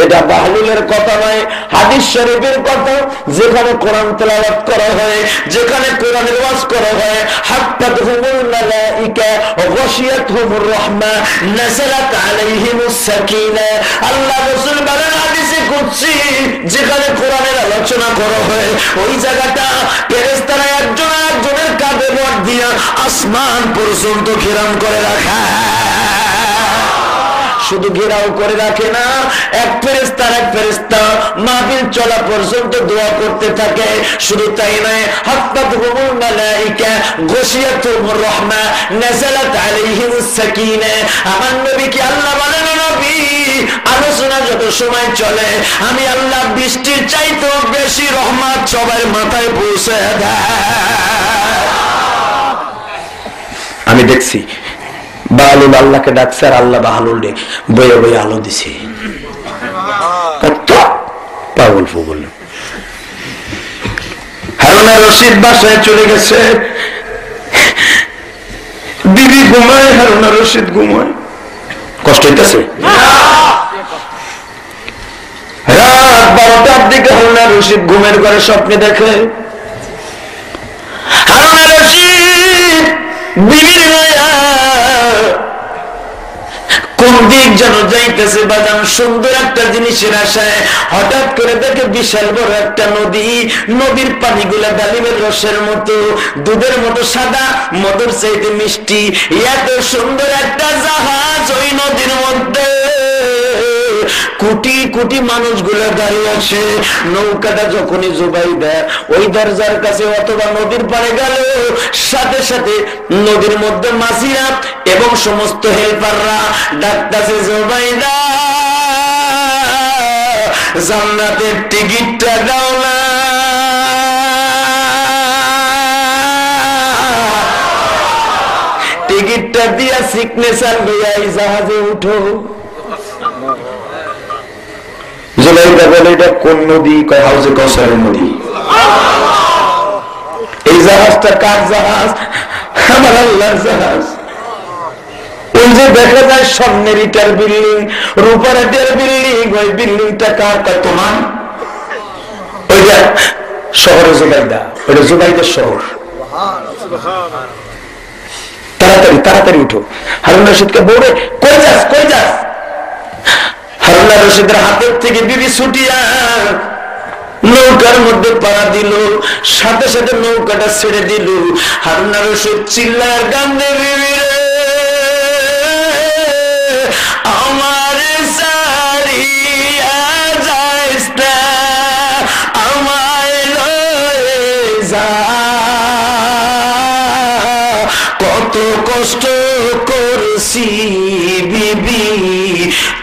এটা বাহলুলের কথা নয়, হাদিস শরীফের কথা। যেখানে কোরআন তেলাওয়াত করা হয়, যেখানে কোরআনের ওয়াজ করা হয়, হাফাতহুমুল মালাইকা ওয়া গাশিয়াতহুমুর রাহমা নাযালাত আলাইহিমুস সাকিনা। আল্লাহ রাসূল বলেন হাদিসে কুদসি, যেখানে কোরআনের আলোচনা করা হয় ওই জায়গাটা ফেরেশতারা একজন একজনের কাঁধে ভর দিয়া আসমান পর্যন্ত ঘেরাও করে রাখা। শুধু ঘেরাও করে রাখে না, এক ফেরেশতা এক ফেরেশতা মাহফিল চলা পর্যন্ত দোয়া করতে থাকে। শুধু তাই নয়, হাফাতহুমুল মালাইকা গাশিয়াতহুমুর রাহমা নাযালাত আলাইহিমুস সাকিনা। আমার নবীকে আল্লাহ বলেন, নবী আলোচনা যত সময় চলে আমি আল্লাহ বৃষ্টির চাইতেও বেশি রহমত সবার মাথায় পৌঁছে দেয়। আমি দেখছি বাহলুল আল্লাহকে ডাকছে, আর আল্লাহ বাহলুল বয়ে বয়ে আলো দিছে। পাগল ফুগল। হারুন আর রশিদ বাসায় চলে গেছে, বিবি ঘুমায়, হারুন আর রশিদ ঘুমায়। কষ্ট হইতেছে? রাত 12টার দিকে হারুন আর রশিদ ঘুমের ঘরে স্বপ্নে দেখে হারুন আর রশিদ বিবির কোন দিক যেন যাইতেছে বাদাম, সুন্দর একটা জিনিসের আশায়। হঠাৎ করে দেখে বিশাল বড় একটা নদী, নদীর পানিগুলা ডালিমের রসের মতো, দুধের মতো সাদা, মধুর চাইতে মিষ্টি। এত সুন্দর একটা জাহাজ ওই নদীর মধ্যে, কোটি কোটি মানুষগুলা দাঁড়িয়ে আছে। নৌকাটা যখনই জুবাইদা ওই দরজার কাছে অথবা নদীর পাড়ে গেল, সাথে সাথে নদীর মধ্যে মাঝিরা এবং সমস্ত হেল্পাররা ডাকতেছে, জুবাইদা জান্নাতের টিকিটটা দাও না। টিকিটটা দিয়া সিগনেচার লইয়া এই জাহাজে উঠো। জুবাইদা বলে, এটা কোন নদী? কয় হাউজে কাউসারের নদী। এই জাহাজটা কার জাহাজ? আমার আল্লাহর জাহাজ। ওই যে দেখা যায় স্বর্ণের ইটার বিল্ডিং, রূপার ইটার বিল্ডিং, ওই বিল্ডিংটা কার? কয় তোমার। ওইটা শহরে জুবাইদা, ওইটা জুবাইদার শহর। তাড়াতাড়ি তাড়াতাড়ি উঠো। হারুন রশিদকে বলে, কই যাস কই যাস? হারুন রশিদের হাতের থেকে বিবি ছুটিয়া নৌকার মধ্যে পাড়া দিল, সাথে সাথে নৌকাটা ছেড়ে দিল। হারুন রশিদ চিল্লার গান দেবে, আমার সারিয়া যাইস না, আমায় লয়ে যা। কত কষ্ট করছি বিবি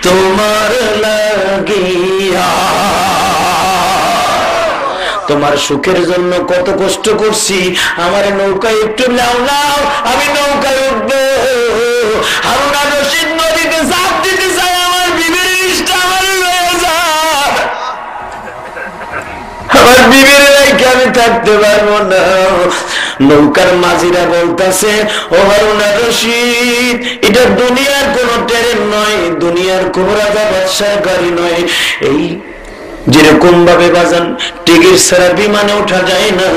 তোমার লাগিয়া, তোমার সুখের জন্য কত কষ্ট করছি। আমার নৌকায় একটু নাও নাও, আমি নৌকায় উঠবো। হারুন আর রশিদ নদীতে ঝাঁপ দিতে চাই, আমার বিবির ইচ্ছা আমার লয়ে যা, আমার বিবির রেখে আমি থাকতে পারবো না। নৌকার মাঝিরা বলতেছে, ও হারুন রশিদ, এটা দুনিয়ার কোন ট্রেন নয়, দুনিয়ার কোন রাজা বাদশার গাড়ি নয়। এই যেরকম ভাবে বাজান টিকিট ছাড়া বিমানে ওঠা যায় না,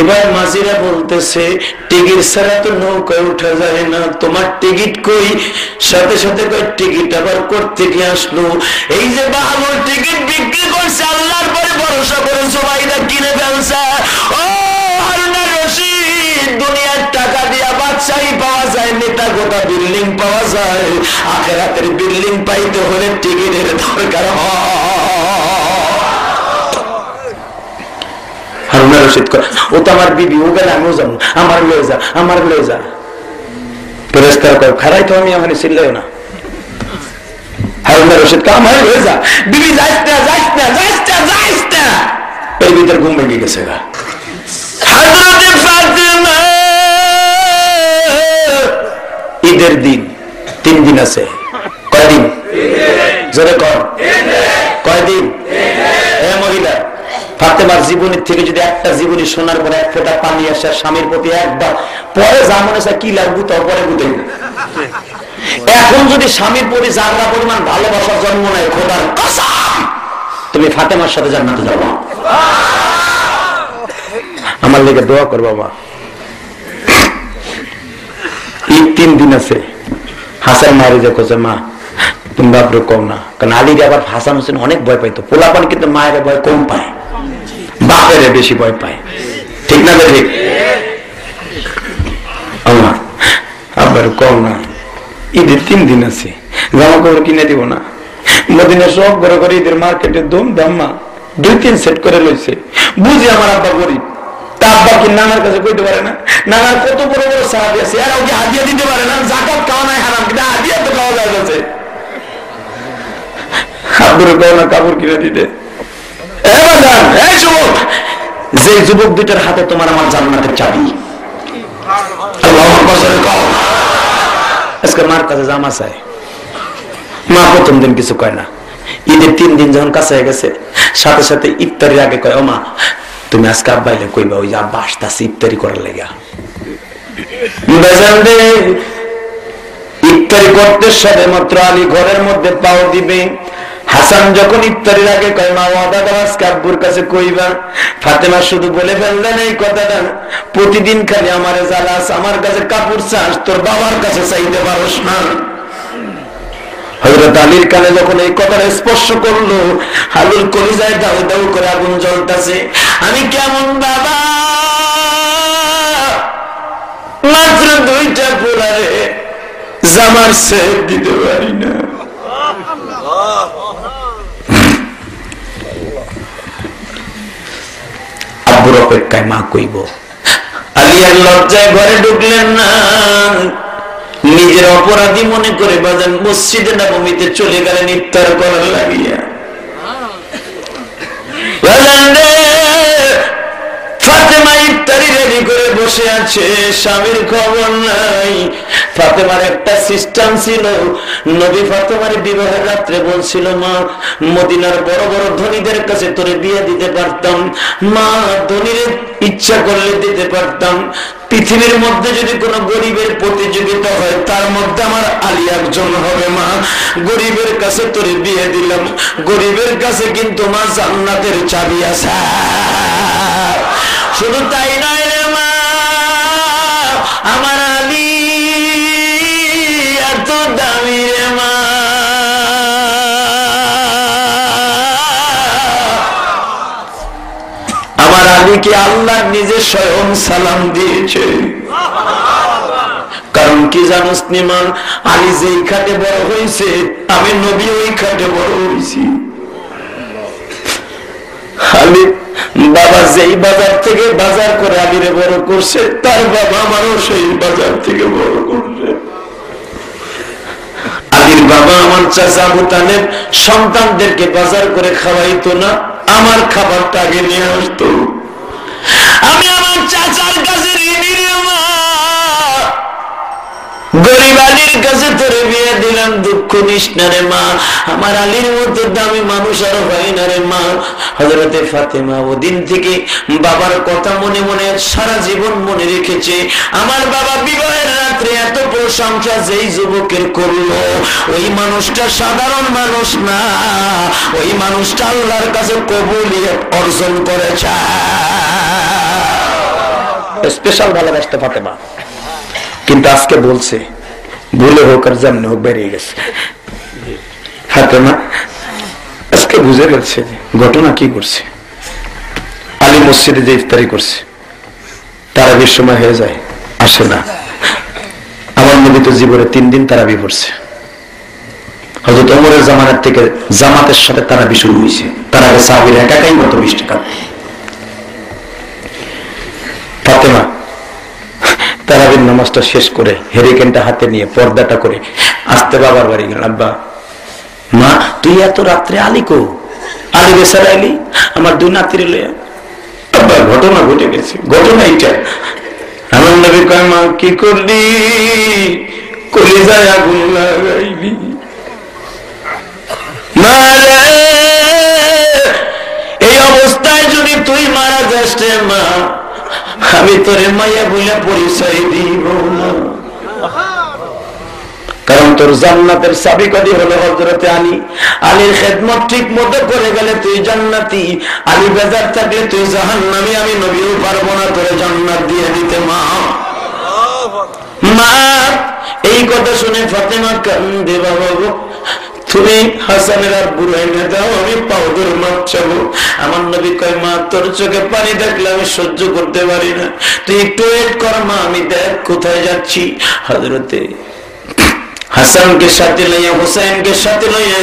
এবার মাঝিরা বলতেছে টিকিট ছাড়া তো নৌকায় ওঠা যায় না, তোমার টিকিট কই? সাথে সাথে কই টিকিট আবার করতে গিয়ে আসলো। এই যে বাহাদুর টিকিট বিক্রি করছে, আল্লাহর পরে ভরসা করে জুবাইদা কিনে ফেলছে। ও হারুন রশিদ, দুনিয়ার টাকা দিয়া বাদশাহী পাওয়া যায়, নেতা গোটা বিল্ডিং পাওয়া যায়, আখিরাতের বিল্ডিং পাইতে হলে টিকিটের দরকার হয়। হারুন রশিদ কয়, ও তো আমার বিবি, ও গেলে আমিও যাবো, আমার লয়ে যা, আমার লয়ে যা। ফেরেশতারা কয়, খারাই তো আমি ওখানে ছিলই না। হারুন রশিদ কয়, আমার লয়ে যা, বিবি যাইস না, যাইস না, যাইস না, যাইস না। এই ভিতর ঘুম ভেঙে গেছে গা। হযরত ফাতিমা ঈদের দিন 3 দিন আছে। কয়দিন? জোরে কর, কয়দিন? এ মহিলা, ফাতেমার জীবনের থেকে যদি একটা জীবনী শোনার পরে এক ফোঁটা পানি আসে স্বামীর প্রতি একবার, পরে যা মনে হয় কি লাগবে তার পরে বুঝে। এখন যদি স্বামীর প্রতি জানলা পরিমাণ ভালোবাসার জন্ম নেয়, খোদার কসম তুমি ফাতেমার সাথে জান্নাতে যাবো। আমার লেগে দোয়া করবো মা। ঈদ 3 দিন আছে। হাসান মারি যে কোচে, মা তুমি বাপরে কম না, কারণ আলীকে আবার হাসান হোসেন অনেক ভয় পাইতো, পোলাপান কিন্তু মায়ের ভয় কম পায়, বাপের বেশি ভয় পায়, ঠিক না? ঠিক। আমার আবার কম না, ঈদের 3 দিন আছে, জামা কাপড় কিনে দিব না। মদিনা সব ঘরে ঘরে ঈদের মার্কেটে দম দাম মা 2-3 সেট করে লইছে। বুঝি আমার আব্বা গরিব, তা আব্বা কি নানার কাছে কইতে পারে না? নানার কত বড় বড় সাহাবী আছে, আর ওকে হাদিয়া দিতে পারে না? যাকাত খাওয়া নাই হারাম, কিন্তু হাদিয়া তো খাওয়া যাচ্ছে। আব্বুরে কও না কাপড় কিনে দিতে। এই যুবক, যে যুবক দুইটার হাতে তোমার আমার জান্নাতের চাবি, আল্লাহু আকবার কও। আজকে মার কাছে জামা চাই, মা প্রথম দিন কিছু কয় না। ঈদের 3 দিন যখন কাছে হয়ে গেছে, সাথে সাথে ইফতারির আগে কয়, ও মা তুমি আজকে আব্বাইলে কইবা, ওই যে আব্বা আসতেছে ইফতারি করার লেগা। ইফতারি করতে সাথে মাত্র আলী ঘরের মধ্যে পাও দিবে। হাসান যখন ইফতারির আগে কয়, মা ওয়াদা দাও আজকে আব্বুর কাছে কইবা। ফাতেমা শুধু বলে ফেললেন এই কথাটা, প্রতিদিন খালি আমারে জ্বালাস, আমার কাছে কাপড় চাস, তোর বাবার কাছে চাইতে পারস না। হযরত আলীর কানে যখন এই কথাটা স্পর্শ করলো, আলীর কলিজায় দাউ দাউ করে আগুন জ্বলতেছে। আমি কেমন বাবা, মাত্র 2টা পোলারে জামার সেট দিতে পারি না। আব্বুর অপেক্ষায় মা কইব। আলী আর লজ্জায় ঘরে ঢুকলেন না, নিজের অপরাধী মনে করে বাজান মসজিদে নববীতে চলে গেলেন ইফতার করার লাগিয়া। ফাতেমা ইফতারি রেডি করে বসে আছে, স্বামীর খবর নাই। ফাতেমার একটা সিস্টেম ছিল, নবী ফাতেমার বিবাহের রাত্রে বলছিল, মা মদিনার বড় বড় ধনীদের কাছে তোরে বিয়ে দিতে পারতাম, মা ধনীর ইচ্ছা করলে দিতে পারতাম, পৃথিবীর মধ্যে যদি কোনো গরিবের প্রতিযোগিতা হয় তার মধ্যে আমার আলী একজন হবে, মা গরিবের কাছে তোরে বিয়ে দিলাম। গরিবের কাছে কিন্তু মা জান্নাতের চাবি আছে। শুধু তাই নয় রে মা, আমার আলী এত দামি রে মা, আমার আলীকে আল্লাহ নিজে স্বয়ং সালাম দিয়েছে। কারণ কি জানোস নিমান, আলী যেই খাটে বড় হয়েছে, আমি নবী ওই খাটে বড় হয়েছি। আলী বাবা যেই বাজার থেকে বাজার করে আলীরে বড় করছে, তার বাবা আমারও সেই বাজার থেকে বড় করছে। আলীর বাবা আমার চাচা আবু তালেব সন্তানদেরকে বাজার করে খাওয়াইতো না, আমার খাবারটা আগে নিয়ে আসতো। আমি আমার চাচার কাছে ঋণী রে মা, গরিব আলীর কাছে তোরে বিয়ে দিলাম, দুঃখ নিস না রে মা, আমার আলীর মতো দামি মানুষ আর হয় না রে মা। হযরতে ফাতেমা ওদিন থেকে বাবার কথা মনে মনে সারা জীবন মনে রেখেছে। আমার বাবা বিবাহের রাত্রে এত প্রশংসা যেই যুবকের করলো, ওই মানুষটা সাধারণ মানুষ না, ওই মানুষটা আল্লাহর কাছে কবুলিয়ত অর্জন করেছে। স্পেশাল ভালোবাসতে ফাতেমা। কিন্তু আজকে বলছে ভুলে হোক আর যেমন হোক বেরিয়ে গেছে। ফাতেমা আজকে বুঝে গেছে ঘটনা কি করছে। আলী মসজিদে যে ইফতারি করছে তারাবির সময় হয়ে যায়, আসে না। আমার নবী তো জীবনে 3 দিন তারাবি পড়ছে। হযরত ওমরের জামানার থেকে জামাতের সাথে তারাবি শুরু হয়েছে। তার আগে সাহাবীরা একাই মতো 20 টাকা। ফাতেমা তারাবির নামাজটা শেষ করে হেরিকেনটা হাতে নিয়ে পর্দাটা করে আস্তে বাবার বাড়ি গেল। আব্বা, মা তুই এত রাত্রে আলী কো? আলী বেসার আলী আমার 2 নাতির লইয়া। আব্বা ঘটনা ঘটে গেছে, ঘটনা এইটা। আমার নবী কয়, মা কি করলি? কলিজায় আগুন লাগাইলি। মা রে, এই অবস্থায় যদি তুই মারা যাস রে মা, আমি তোরে মাইয়া বলে পরিচয় দিব না। কারণ তোর জান্নাতের চাবিকাঠি হলো হযরতে আলী। আলীর খেদমত ঠিক মতো করে গেলে তুই জান্নাতি, আলী বেজার থাকলে তুই জাহান্নামী। আমি নবীও পারবো না তোরে জান্নাত দিয়ে দিতে। মা মা এই কথা শুনে ফাতেমা কান্দে। বাবা গো, তুমি হাসানের আর বুড়াইনে দাও, আমি পাউডার মাপ চাবো। আমার নবী কয়, মা তোর চোখে পানি দেখলে আমি সহ্য করতে পারি না, তুই একটু ওয়েট কর মা, আমি দেখ কোথায় যাচ্ছি। হযরতে হাসানকে সাথে লইয়া হুসাইনকে সাথে লইয়া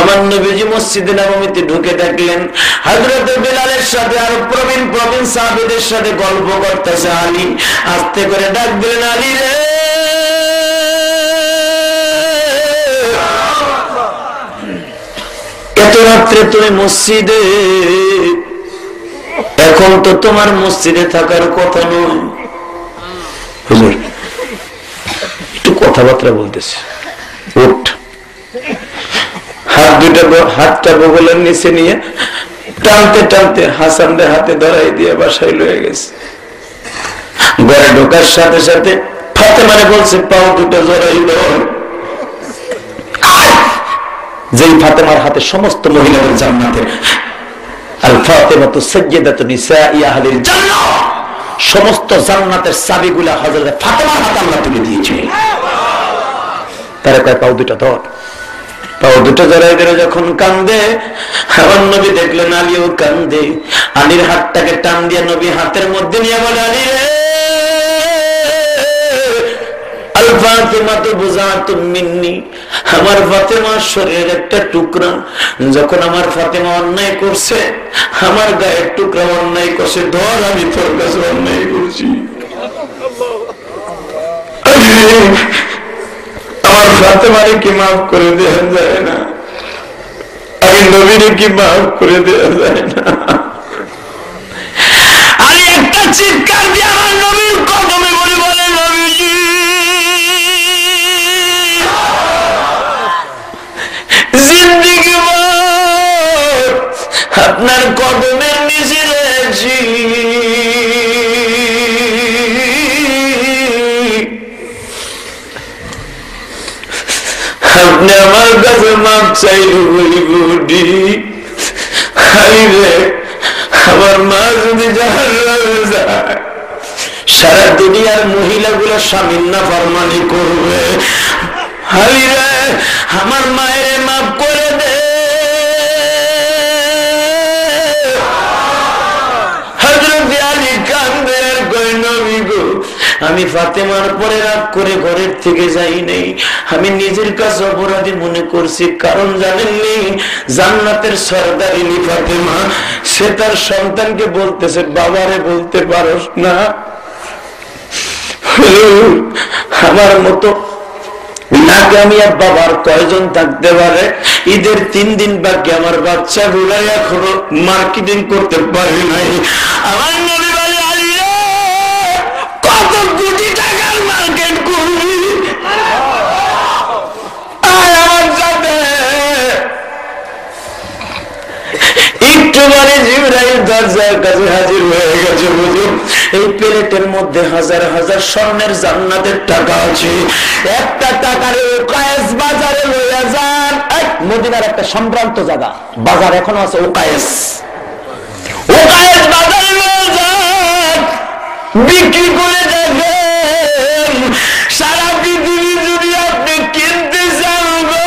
আমার নবীজি মসজিদে নববীতে ঢুকে দেখলেন হযরতে বিলালের সাথে আর প্রবীণ সাহাবীদের সাথে গল্প করতেছে। আলী আস্তে করে ডাক দিলেন, আলী রে, এত রাত্রে তুমি মসজিদে? এখন তো তোমার মসজিদে থাকার কথা নয়। হুজুর একটু কথাবার্তা বলতেছে, উঠ। হাতটা বগলের নিচে নিয়ে টানতে টানতে হাসানদের হাতে ধরাই দিয়ে বাসায় লয়ে গেছে। ঘরে ঢোকার সাথে সাথে ফাতেমারে বলছে, পাও দুটো জড়াইল। যেই ফাতেমার হাতে সমস্ত মহিলাদের জান্নাতের, আল ফাতেমাতু সাইয়্যিদাতু নিসাই আহলিল জান্নাহ, সমস্ত জান্নাতের চাবিগুলা হযরত ফাতেমার হাতে আল্লাহ তুলে দিয়েছে। তারা কয়, পাও দুটো ধর। পাও দুটো জড়াই ধরে যখন কান্দে, আমার নবী দেখলেন আলীও কান্দে। আলীর হাতটাকে টান দিয়ে নবী হাতের মধ্যে নিয়ে বলে, আলী রে, আল ফাতিমাতু বুযাতুম মিন্নি, আমার ফাতেমা শরীরের একটা টুকরা। যখন আমার ফাতেমা অন্যায় করছে, আমার গায়ের টুকরা অন্যায় করছে, ধর আমি তোর কাছে অন্যায় করছি। আমার ফাতেমারে কি মাফ করে দেওয়া যায় না? আমি নবীরে কি মাফ করে দেওয়া যায় না? আমি একটা চিৎকার দিয়ে আমার নবীর কদমে বলে বলে, নবীজি জিন্দেগি ভর আপনার কদমের নিচে রয়েছি। আপনি আমার কাছে মাপ চাইলে বলি, আমার মা যদি জাহান্নামে যায়, সারা দুনিয়ার মহিলাগুলো স্বামীর নাফরমানি করবে। হালিরে আমার মায়ের মাপ করে দে। হযরত আলী কান্দে, কই নবী গো, আমি ফাতেমার পরে রাগ করে ঘরের থেকে যাই নাই, আমি নিজের কাছে অপরাধী মনে করছি। কারণ জানেননি, জান্নাতের সরদারিনী ফাতেমা, সে তার সন্তানকে বলতেছে, বাবারে বলতে পারস না? আমার মতো নাকি আমি আর বাবার কয়জন থাকতে পারে? ঈদের 3 দিন বাকি, আমার বাচ্চা গুলাই এখনো মার্কেটিং করতে পারে নাই। আমার নবী বলে, আলী রে, কত কোটি টাকার মার্কেট করবি? বাড়ি জিবরাইল দরজার কাছে হাজির হয়ে গেছে। হুজুর, এই প্লেটের মধ্যে হাজার হাজার স্বর্ণের জান্নাতের টাকা আছে, একটা টাকার ওকায়েস বাজারে লইয়া যান। মদিনার একটা সম্ভ্রান্ত জায়গা, বাজার এখনো আছে, ওকায়েস বাজারে লইয়া যান, বিক্রি করে দেখেন সারা পৃথিবী যদি আপনি কিনতে চান গো,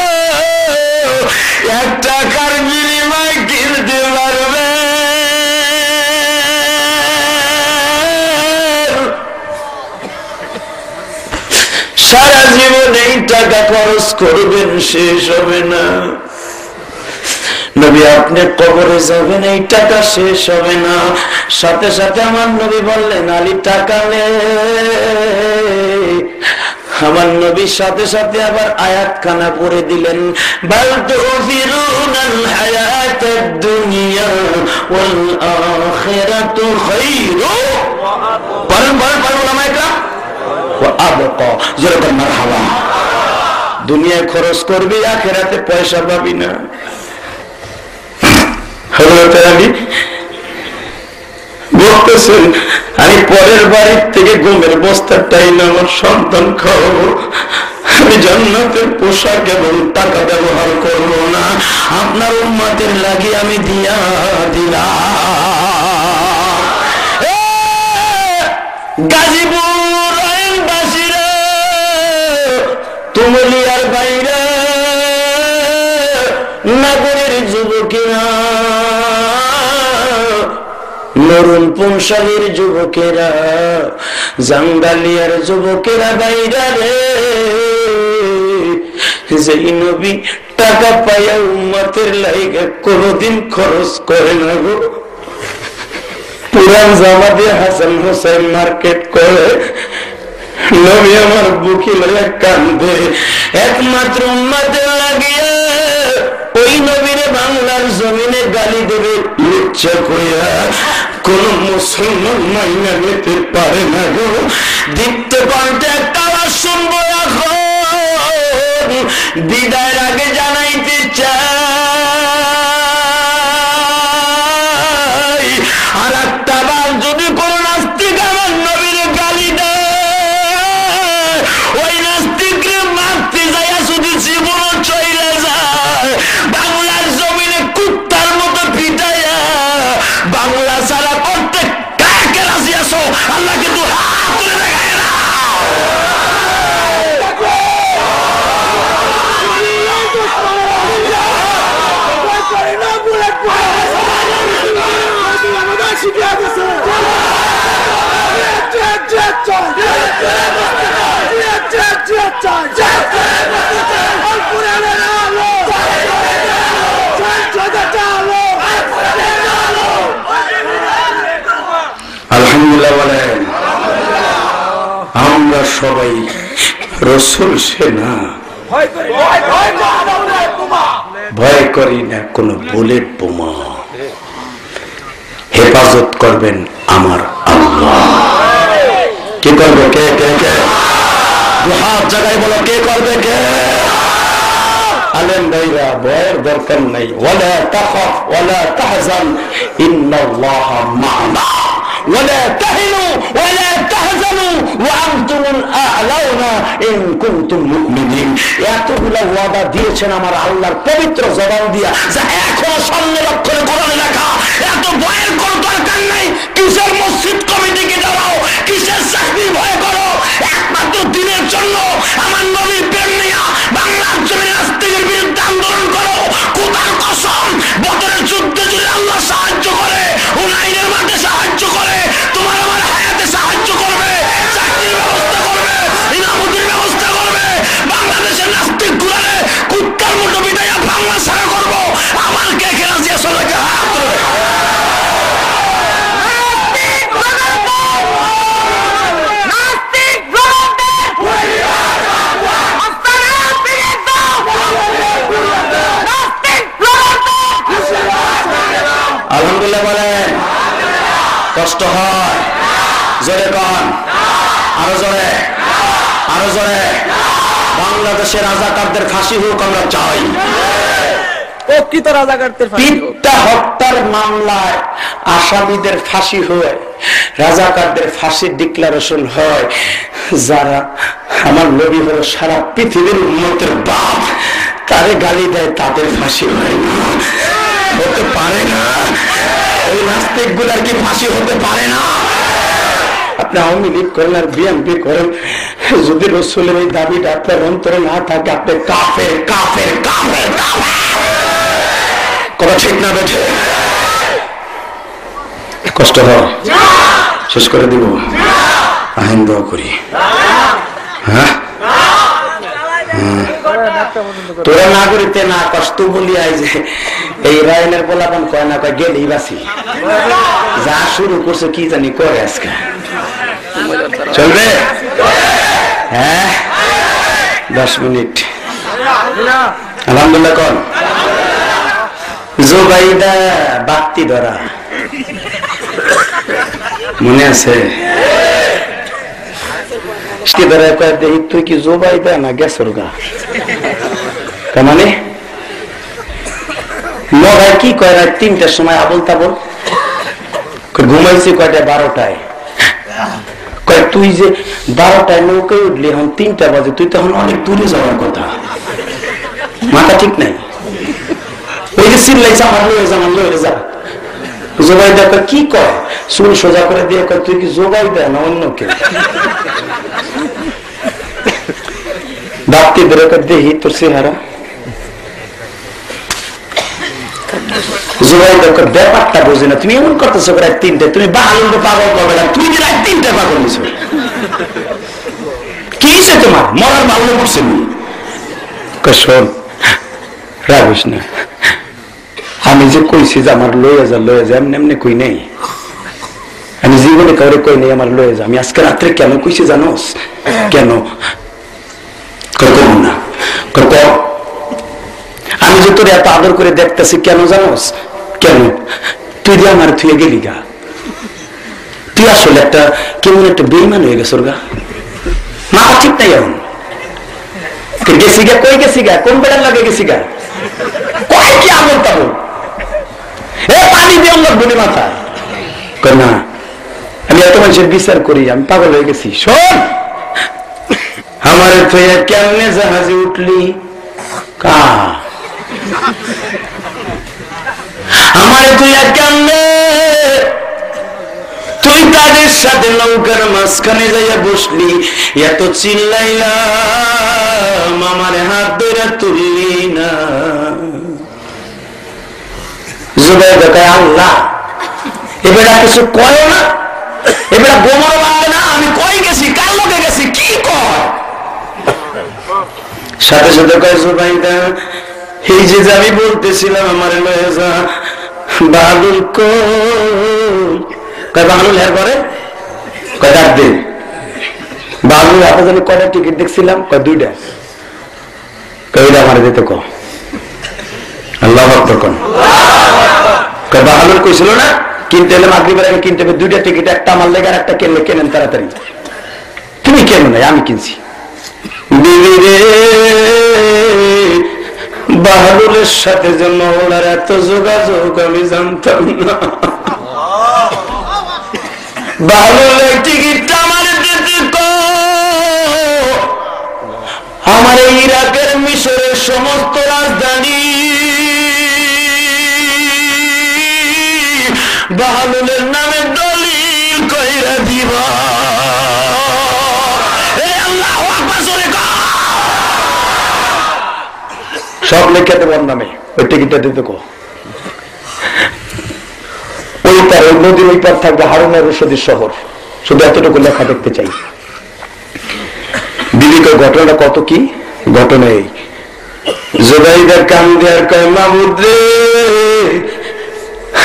1 টাকার বিনিময় কিনতে পারবেন। সারা জীবন এই টাকা খরচ করবেন, শেষ হবে না। নবী, আপনি কবরে যাবেন, এই টাকা শেষ হবে না। সাথে সাথে আমার নবী বললেন, আলী টাকা নে। আমার নবীর সাথে সাথে আবার আয়াতখানা পড়ে দিলেন, বাল তুফিরুনাল হায়াতাদ দুনিয়া ওয়াল আখিরাতু খায়রু ওয়া আবকা। যেরকম মারহাবা। দুনিয়ায় খরচ করবি, আখিরাতে পয়সা পাবি না। হযরত আলী বলতেছেন, আমি পরের বাড়ির থেকে গমের বস্তাটাই না আমার সন্তান খাওয়াবো, আমি জান্নাতের পোশাক এবং টাকা ব্যবহার করব না, আপনার উম্মতের লাগি আমি দিয়া দিলাম। গাজীপুর আইনবাসীরা, তুমুলিয়ার বাইরে নগরের যুবকেরা, নরুন পুনশালীর যুবকেরা, জাঙ্গালিয়ার যুবকেরা বাইরা রে, যেই নবী টাকা পাইয়া উম্মতের লাইগা কোনদিন খরচ করে না গো, পুরান জামা দিয়ে হাসান হোসেন মার্কেট করে, নবী আমার বুকি লইয়া কান্দে, একমাত্র উম্মতের লাগিয়া ওই নবীরে বাংলার জমিনে গালি দেবে ইচ্ছা কইয়া কোন মুসলমান মাইনা নিতে পারে না গো। দীপ্ত কণ্ঠে একটা আওয়াজ শুনবো এখন, বিদায়ের আগে জানাইতে চাই, আর একটা বার যদি কোন নাস্তিক আমার নবীর গালি দেয়, ওই নাস্তিককে মারতে যাইয়া যদি জীবন চলে যায়, বাংলার জমিনে কুত্তার মতো পিটাইয়া বাংলা ছাড়া করতে কাকে রাজি আছো? আল্লাহ কিন্তু হাত তুলে দেখায় না। আলহামদুলিল্লাহ বলেন, আমরা সবাই রসুল সেনা, ভয় করি না কোন বুলেট বোমা, হেফাজত করবেন আমার আল্লাহ। কি করবে? কে কে কে? হাত জায়গায় বলো, কে করবে? কে? আলেম ভাইরা, ভয়ের দরকার নাই। ওয়ালা তাখাফ ওয়ালা তাহজান ইন্নাল্লাহা মা'না ওয়ালা তাহিনু ওয়ালা তাহজানু ওয়া আনতুমুল আ'লাউনা ইন কুনতুম মুমিনিন। এতগুলো ওয়াদা দিয়েছেন আমার আল্লাহর পবিত্র জবান দিয়া, যা এখনো সামনের অক্ষরে কোরআনে লেখা। এত ভয়ের কোনো দরকার নাই। কিসের মসজিদ কমিটিকে দাঁড়াও, কিসের চাকরি ভয় করো? একমাত্র দিনের জন্য আমার নবীর প্রেম নিয়া বাংলার জমিনে নাস্তিকের বিরুদ্ধে আন্দোলন করো। খোদার কসম, বদরের যুদ্ধে যদি আল্লাহ সাহায্য করে, হুনাইনের মাঠে সাহায্য করে, তোমার আমার হায়াতে সাহায্য করবে, চাকরির ব্যবস্থা করবে, ইমামতির ব্যবস্থা করবে, বাংলাদেশের নাস্তিক গুলারে কুত্তার মতো বিদায়া বাংলা ছাড়া করবো। আমার কে কে রাজি আছে? হাত তুলে। আলহামদুলিল্লাহ বলেন। কষ্ট হয়? জোরে কন, আরো জোরে, আরো জোরে। বাংলাদেশের রাজাকারদের ফাঁসি হোক আমরা চাই। প্রকৃত রাজাকারদের পিতা হত্যার মামলায় আসামিদের ফাঁসি হয়, রাজাকারদের ফাঁসির ডিক্লারেশন হয়। যারা আমার নবী হলো সারা পৃথিবীর উম্মতের বাপ, তারে গালি দেয়, তাদের ফাঁসি হয় না, হতে পারে না। ওই নাস্তিক গুলার কি ফাঁসি হতে পারে না? আপনি আওয়ামী লীগ করেন আর বিএনপি করেন, যদি রসুলের এই দাবিটা আপনার অন্তরে না থাকে, আপনি কাফের কাফের কাফের কাফের। কথা ঠিক না বেঠে? কষ্ট হয়, শেষ করে দিব। আইন দোয়া করি। হ্যাঁ, তোরা না করিতে না কষ্ট বলি আই যে এই রায়নের বলাপন কয় না, কয় গেলেই বাসি। যা শুরু করছে কি জানি করে আজকে চলবে। হ্যাঁ, 10 মিনিট আলহামদুলিল্লাহ। কোন জোবাইদা বাতি ধরা মনে আছে? দেখি তুই কি জোবাইদা না গেছর গা? মানে মগায় কি কয় রাত 3টার সময় আবল তাবল ঘুমাইছি, কয়টা 12টায়। কয় তুই যে 12টায় নৌকায় উঠলি, এখন 3টা বাজে, তুই তখন অনেক দূরে যাওয়ার কথা, মাথা ঠিক নাই। ওই যে চিল্লাইছে আমার লয়ে যা, আমার লয়ে যা। জোবাইদা কি কয়, চুল সোজা করে দিয়ে কয় তুই কি জোবাইদা না অন্য কে? বাপতি ধরে দেখি তোর চেহারা। জোবাইদা ব্যাপারটা বুঝি না, তুমি এমন করতেছো রাত 3টায়, তুমি বাহালুকে পাগল করবে না, তুমি রাত 3টায় পাগল নিছো। কি হয়েছে তোমার? মরার ভালো করছে নি? শোন, রাখিস না, আমি যে কইছি যে আমার লয়ে যা লয়ে যা, এমনি এমনি কই নেই। আমি জীবনে কাউরে কই নেই আমার লয়ে যা। আমি আজকে রাত্রে কেন কইছি জানোস? কেন না, আমি যে তোর এত আদর করে দেখতেছি কেন জানোস? কেন? তুই যে আমার থুয়ে গেলি গা, তুই আসলে একটা কেমন একটা বেইমান হয়ে গেছর গা, মাথা ঠিক নাই এখন। গেছি গা, কই গেছি গা, কোন বেড়ার লাগে গেছি গা, কয় কি আমল তাবল পানি দিয়ে অঙ্গ বলে মাথায় না। আমি এত মানুষের বিচার করি, আমি পাগল হয়ে গেছি। শোন, আমার তুই কেমনে জাহাজে উঠলি? কা আমার তুই কেমনে, তুই তাদের সাথে নৌকার মাঝখানে যাইয়া বসলি, এত চিল্লাইলাম আমার হাত ধরে তুললি না। জুবাইদা কয় আল্লাহ, এবার কিছু কয় না, এবার বোমার বাঁধে না, আমি কই গেছি, কার লোকে গেছি, কি কয়? সাথে সাথে কয় জুবাইদা, এই যে আমি বলতেছিলাম আমার লয়ে যা, বালুল কয় বালুল এর পরে কয় রাত দিন বালুল হাতে জানি কয়টা টিকিট দেখছিলাম, কয় 2টা। কয়টা আমার দিতে ক আল্লাহ ভক্ত কোন কয় বাহালুল কইছিল না কিনতে এলে মাগরিবের আগে কিনতে হবে 2টা টিকিট, একটা আমার লেগে আর একটা কিনলে কেনেন তাড়াতাড়ি। তুমি কেন নাই, আমি কিনছি। দিদি রে, বাহাদুরের সাথে যে মহলার এত যোগাযোগ আমি জানতাম না। বাহাদুরের টিকিটটা আমার দিতে কো, আমার ইরাকের মিশরের সমস্ত রাজধানী বাহাদুরের নামে দলিল কইরা দিবা। সব লেখা দেব নামে, ওই টিকিটটা দিতে কো। ওই তার ওই নদীর ওই পার থাকবে হারুন আর রশিদের শহর, শুধু এতটুকু লেখা দেখতে চাই। বিবিকে ঘটনাটা কত কি ঘটনা, এই জুবাইদার কান দেয়ার কয় মাহমুদ রে,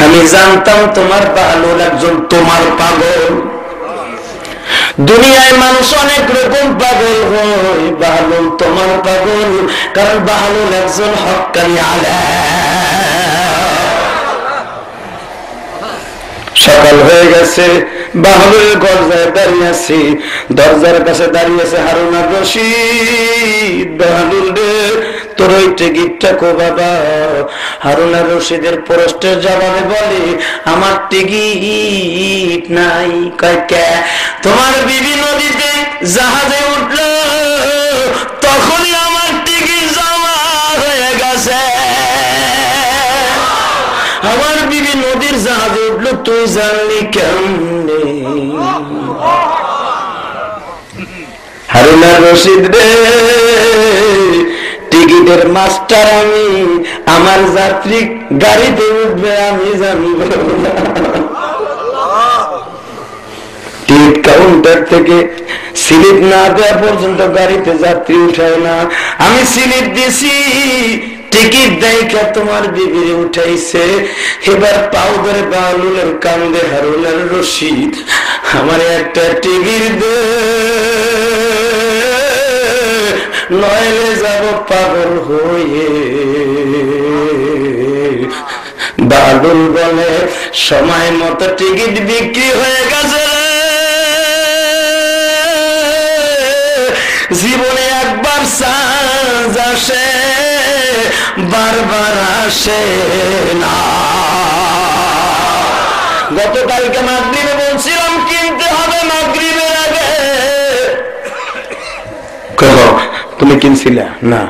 আমি জানতাম তোমার বালুল একজন তোমার পাগল। দুনিয়ায় মানুষ অনেক রকম পাগল হয়, বালুল তোমার পাগল, কারণ বালুল একজন হক্কানি আলেম। সকাল হয়ে গেছে, বাহালুলের দরজায় দাঁড়িয়ে আছি, দরজার কাছে দাঁড়িয়ে আছে হারুন আর রশিদ। বাহালুল রে, তোর ওই টিকিটটা কো বাবা? হারুন আর রশিদের প্রশ্নের জবাবে বলে, আমার টিকিট নাই। কয় কে? তোমার বিবি নদীতে জাহাজে উঠলো, তখনই আমার টিকিট জমা হয়ে গেছে। আমার বিবি নদীর জাহাজে উঠলো, তুই জানলি কেমনে? হারুন আর রশিদ রে, টিকিটের মাস্টার আমি, আমার যাত্রী গাড়িতে উঠবে আমি জানবো না। টিকিট কাউন্টার থেকে স্লিপ না দেওয়া পর্যন্ত গাড়িতে যাত্রী উঠায় না। আমি স্লিপ দিছি, টিকিট দেখা তোমার বিবিরে উঠাইছে। এবার পাও ধরে বাউলুলের কান্দে হারুন আর রশিদ, আমার একটা টিকিট দে, নইলে যাব পাগল হয়ে। বাউলুল বলে, সময় মতো টিকিট বিক্রি হয়ে গেছে। জীবনে একবার চান্স আসে, বারবার আসে না। গতকালকে মাগরিবে বলছিলাম কিনতে হবে মাগরিবের আগে। তুমি কিনছিলে না?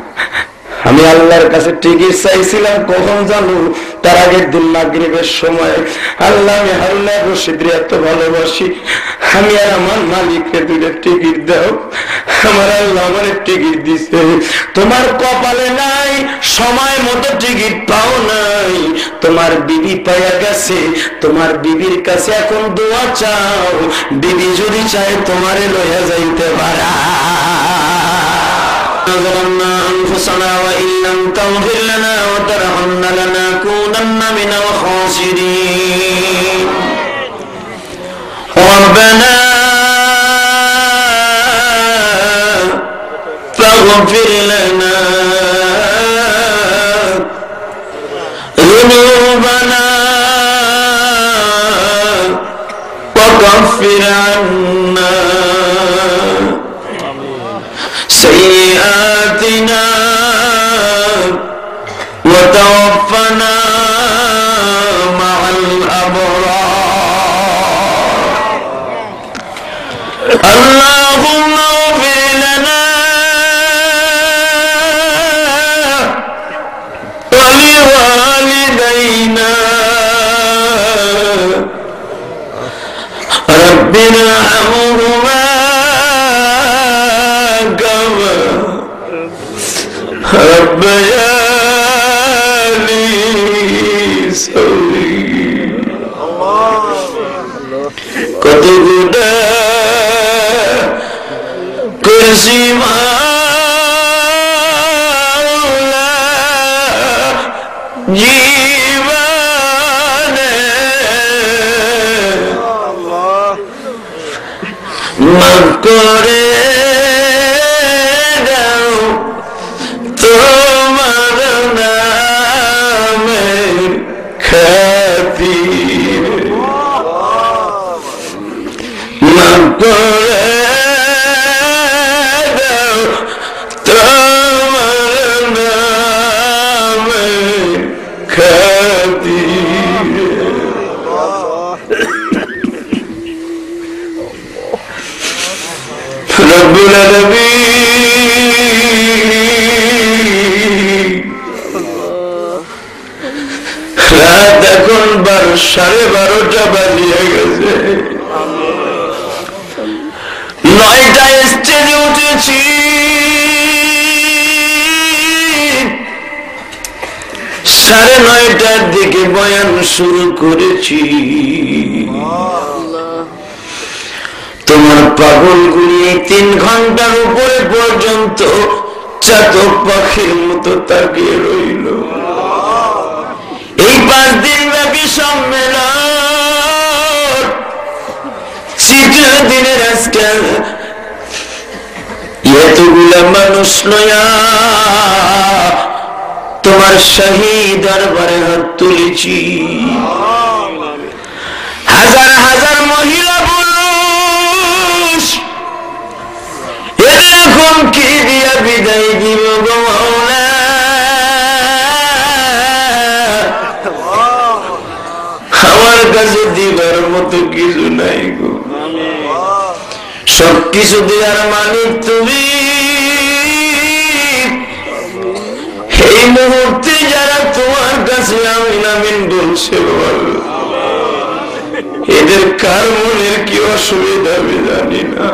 আমি আল্লাহর কাছে টিকিট চাইছিলাম কখন জানো? তার আগের দিন মাগরিবের সময়। আল্লাহ, আমি হারুন আর রশিদরে এত ভালোবাসি, আমি আর আমার মালিককে দুইটা টিকিট দাও। আমার আল্লাহ আমার টিকিট দিছে। তোমার কপালে নাই, সময় মতো টিকিট পাও নাই। তোমার বিবি পাইয়া গেছে, তোমার বিবির কাছে এখন দোয়া চাও, বিবি যদি চায় তোমারে লইয়া যাইতে পারা। ظلمنا أنفسنا وإن لم تغفر لنا وترحمنا لنكونن من الخاسرين ربنا فاغفر لنا ذنوبنا وكفر عنا سيئاتنا وتوفنا مع الأبرار اللهم اغفر لنا ولوالدينا رب ارحمهما ربياني صغيرا কত গুণা করেছি মাওলা জীবনে, মাফ করে দাও তোমার নামের খাতিরে, মাফ করে দাও তোমার নামের খাতিরে। রব্বুল আলামিন রাত এখন 12:30 বাজিয়ে গেছে। 9টায় স্টেজে উঠেছি, 9:30টার দিকে বয়ান শুরু করেছি। তোমার পাগল গুলিয়ে 3 ঘন্টার উপরে পর্যন্ত চাতক পাখির মতো তাকিয়ে রইল। এই 5 দিন ব্যাপী সম্মেলন, তৃতীয় দিনের আজকে এতগুলা মানুষ নয়া তোমার শাহী দরবারে হাত তুলেছি। হাজার হাজার মহিলা পুরুষ, এদের এখন কি দিয়া বিদায় দিব গো মাওলা? কাছে দিবার মতো কিছু নাই গো, সবকিছু দেওয়ার মালিক তুমি। এই মুহূর্তে যারা তোমার কাছে আমিন আমিন বলছে এদের কার মনের কি অসুবিধা আমি জানি না।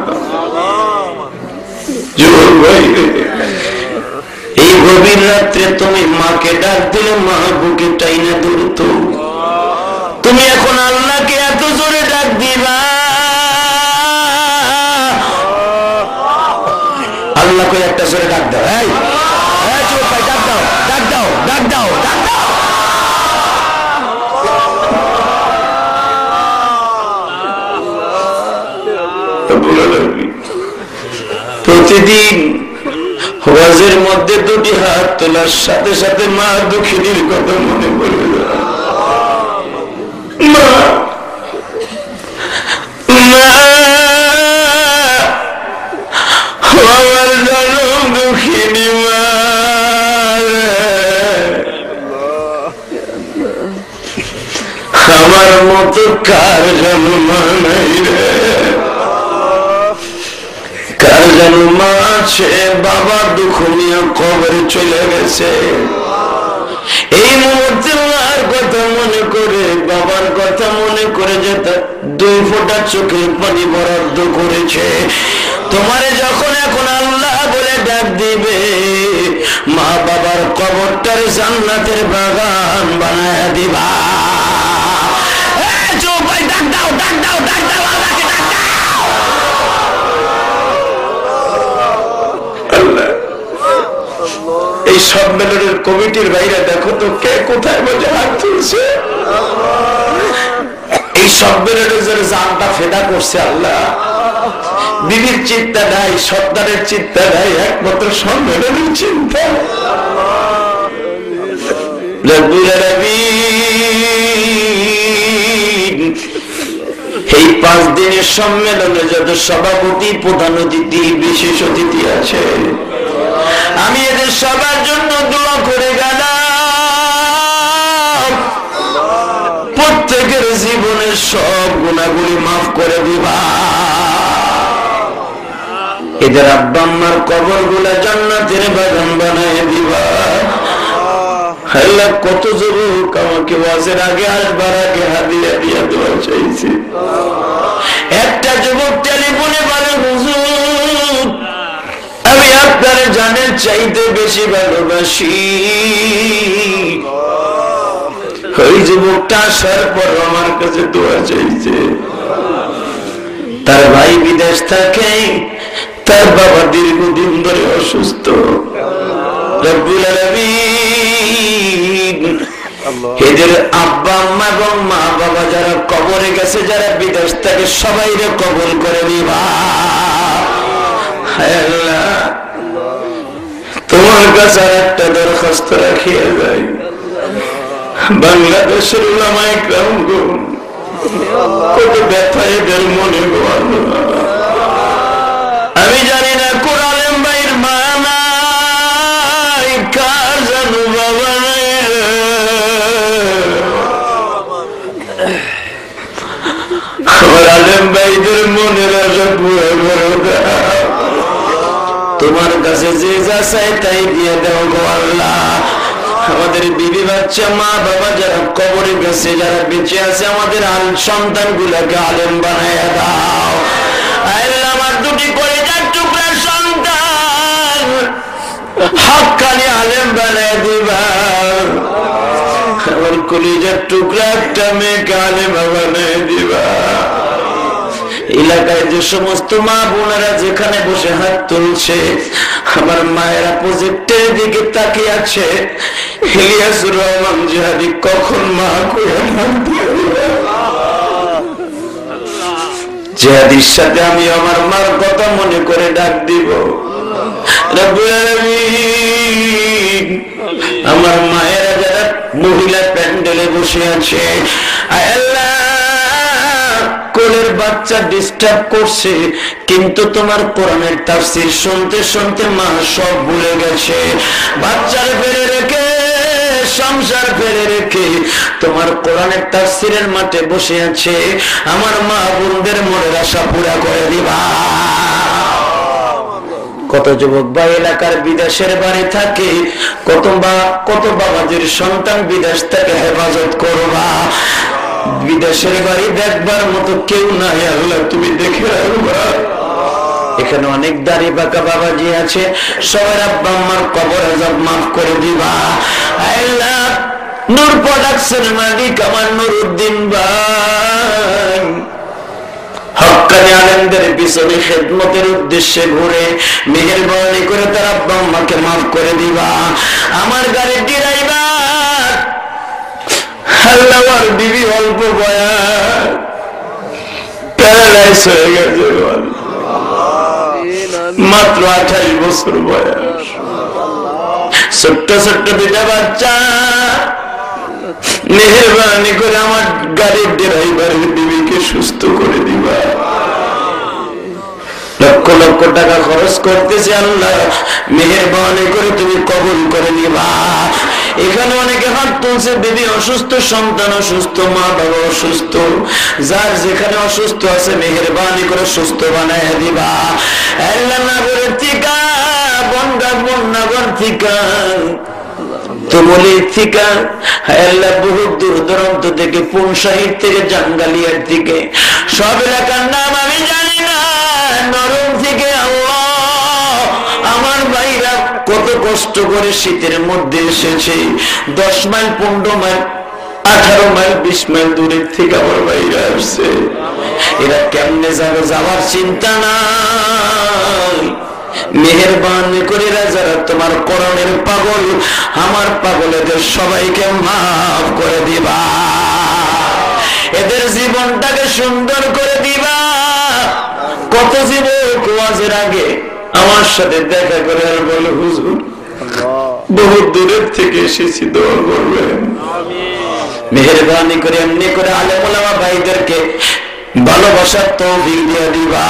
এই গভীর রাত্রে তুমি মাকে ডাক দিলে মা বুকে টাইনে ধরত। তুমি এখন আল্লাহকে এত জোরে ডাক দিবা, আল্লাহকে একটা জোরে ডাক দাও, ডাক দাও, ডাক দাও, ডাক দাও, ডাক দাও। প্রতিদিন ওয়াজের মধ্যে দুটি হাত তোলার সাথে সাথে মা দুঃখিনীর কথা মনে পড়বে। মা আমার জনম দুঃখিনী মা, আমার মতো কার জন্ম নাই রে, কার জন্ম আছে বাবা দুঃখ নিয়ে কবরে চলে গেছে। এই মুহূর্তে মার কথা মনে করে, বাবার কথা মনে করে যে তার 2 ফোঁটা চোখের পানি বরাদ্দ করেছে, তোমারে যখন এখন আল্লাহ বলে ডাক দিবে, মা বাবার কবরটার জান্নাতের বাগান বানায় দিবা। ডাক দাও, ডাক দাও, ডাক দাও, আল্লাহকে ডাক দাও। আল্লাহ এই সম্মেলনের কমিটির বাইরে দেখো তো কে কোথায় বসে হাত তুলছে। এই সম্মেলনের জন্য জানটা ফেদা করছে আল্লাহ। বিবির চিন্তা নাই, সন্তানের চিন্তা নাই, একমাত্র সম্মেলনের চিন্তা। এই 5 দিনের সম্মেলনে যত সভাপতি, প্রধান অতিথি, বিশেষ অতিথি আছে, আমি এদের সবার জন্য দোয়া করে গেলাম, প্রত্যেকের জীবনের সব গুনাহগুলি মাফ করে দিবা। এদের আব্বা আম্মার কবর গুলা জান্নাতের বাগান বানায় দিবা। আল্লাহ কত যুবক আমাকে ওয়াজের আগে আসবার আগে হাদিয়া দিয়া দোয়া চাইছে। একটা যুবক টেলিফোনে বলে, হুজুর আমি আপনার জানের চাইতে বেশি ভালোবাসি। ওই যুবকটা আসার পর আমার কাছে দোয়া চাইছে। তার ভাই বিদেশ থাকে, তার বাবা দীর্ঘদিন ধরে অসুস্থ। রব্বুল আলামিন এদের আব্বা আম্মা এবং মা বাবা যারা কবরে গেছে, যারা বিদেশ থেকে, সবাইরে কবুল করে দিবা। আল্লাহ তোমার কাছে একটা দরখাস্ত রাখিয়া যাই, বাংলাদেশের উলামায়ে কেরাম কত ব্যথা এদের মনে গো। আমি জানি না কোন আলেম ভাইয়ের মা নাই, কার জানো বাবা নাই। আমার আলেম ভাইদের মনের আশা পুরো করে তোমার কাছে যে যা চাই তাই দিয়ে দাও গো আল্লাহ। আমাদের বিবি বাচ্চা, মা বাবা যারা কবরে গেছে, যারা বেঁচে আছে, আমাদের সন্তান গুলাকে আলেম বানায় দাও। আল্লাহ আমার 2টি কলিজার টুকরা সন্তান হাক্কানি আলেম বানায় দিবা। আমার কলিজার টুকরা একটা মেয়েকে আলেম বানায় দিবা। এলাকায় যে সমস্ত মা বোনেরা যেখানে বসে হাত তুলছে, আমার মায়েরা প্রজেক্টের দিকে তাকিয়ে আছে, ইলিয়াসুর রহমান জিহাদি কখন মা কইয়া জিহাদির সাথে আমি আমার মার কথা মনে করে ডাক দিব। রব্বুল আলামিন আমার মায়েরা যারা মহিলা প্যান্ডেলে বসে আছে, আল্লাহ কোলের বাচ্চা ডিস্টার্ব করছে, কিন্তু তোমার কোরআনের তাফসীর শুনতে শুনতে মা সব ভুলে গেছে। বাচ্চার ফেলে রেখে সংসার ফেলে রেখে তোমার কোরআনের তাফসীরের মাঠে বসে আছে, আমার মা বোনদের মনের আশা পুরা করে দিবা। কত যুবক বা এলাকার বিদেশের বাড়ি থাকে, কত বাবাজির সন্তান বিদেশ থেকে হেফাজত করবা। বিদেশের বাড়ি দেখবার মতো কেউ নাই, আল্লাহ তুমি দেখে রাখবা। এখানে অনেক দাড়ি পাকা বাবাজি আছে, সবার আব্বা আম্মার কবর আযাব মাফ করে দিবা। আল্লাহ নূর প্রোডাকশন মালিক আমার নুরউদ্দিন ভাই হক্কানি আলেমদের পিছনে খেদমতের উদ্দেশ্যে ঘুরে মেহেরবানি করে তার আব্বা আম্মাকে মাফ করে দিবা। আমার গাড়ির ড্রাইভার আল্লাহর বিবি অল্প বয়স প্যারালাইজ হয়ে গেছে, মাত্র 28 বছর বয়স, ছোট্ট ছোট্ট দুটা বাচ্চা। মেহেরবানি করে আমার গাড়ির ড্রাইভারের বিবিকে সুস্থ করে দিবা। লক্ষ লক্ষ টাকা খরচ করতেছে, আল্লাহ মেহেরবানি করে তুমি কবুল করে নিবা। এখানে অনেকে হাত তুলছে, বিবি অসুস্থ, সন্তান অসুস্থ, মা বাবা অসুস্থ, যার যেখানে অসুস্থ আছে মেহেরবানি করে সুস্থ বানায় দিবা। আল্লাহ নগরের থিকা বন্যাগর থিকা তুমুলির থিকা আল্লাহ বহুত দূর দূরান্ত থেকে, পুনশাহির থেকে, জাঙ্গালিয়ার থেকে, সব এলাকার নাম আমি জানি না, নরম থেকে আল্লাহ আমার ভাইরা কত কষ্ট করে শীতের মধ্যে এসেছে, 10 মাইল 15 মাইল 18 মাইল 20 মাইল দূরের থেকে আমার ভাইরা আসছে। এরা কেমনে যাবে, যাওয়ার চিন্তা নাই। মেহেরবানি করে যারা তোমার কোরআনের পাগল, আমার পাগল, এদের সবাইকে মাফ করে দিবা, এদের জীবনটাকে সুন্দর করে দিবা। কত যুবক ওয়াজের আগে আমার সাথে দেখা করে আর বলে, হুজুর বহু দূরের থেকে এসেছি, দোয়া করবেন। মেহেরবানি করে এমনি করে আলেম ওলামা ভাইদেরকে ভালোবাসার তৌফিক দিয়ে দিবা,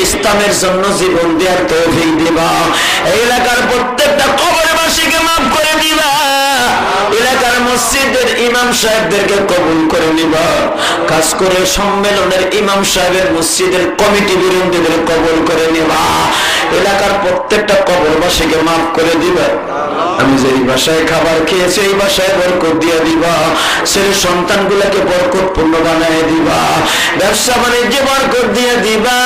ইসলামের জন্য জীবন দেওয়ার তৌফিক দিবা। এই এলাকার প্রত্যেকটা কবরবাসীকে মাফ করে দিবা, এলাকার মসজিদের ইমাম সাহেবদেরকে কবুল করে নিবা, খাস করে সম্মেলনের ইমাম সাহেবের মসজিদের কমিটি বৃন্দদের কবুল করে নিবা, এলাকার প্রত্যেকটা কবরবাসীকে মাফ করে দিবা। আমি যে এই বাসায় খাবার খেয়েছি এই বাসায় বরকত দিয়ে দিবা, ছেলে সন্তানগুলোকে বরকতপূর্ণ বানায় দিবা, ব্যবসা বাণিজ্যে বরকত দিয়ে দিবা।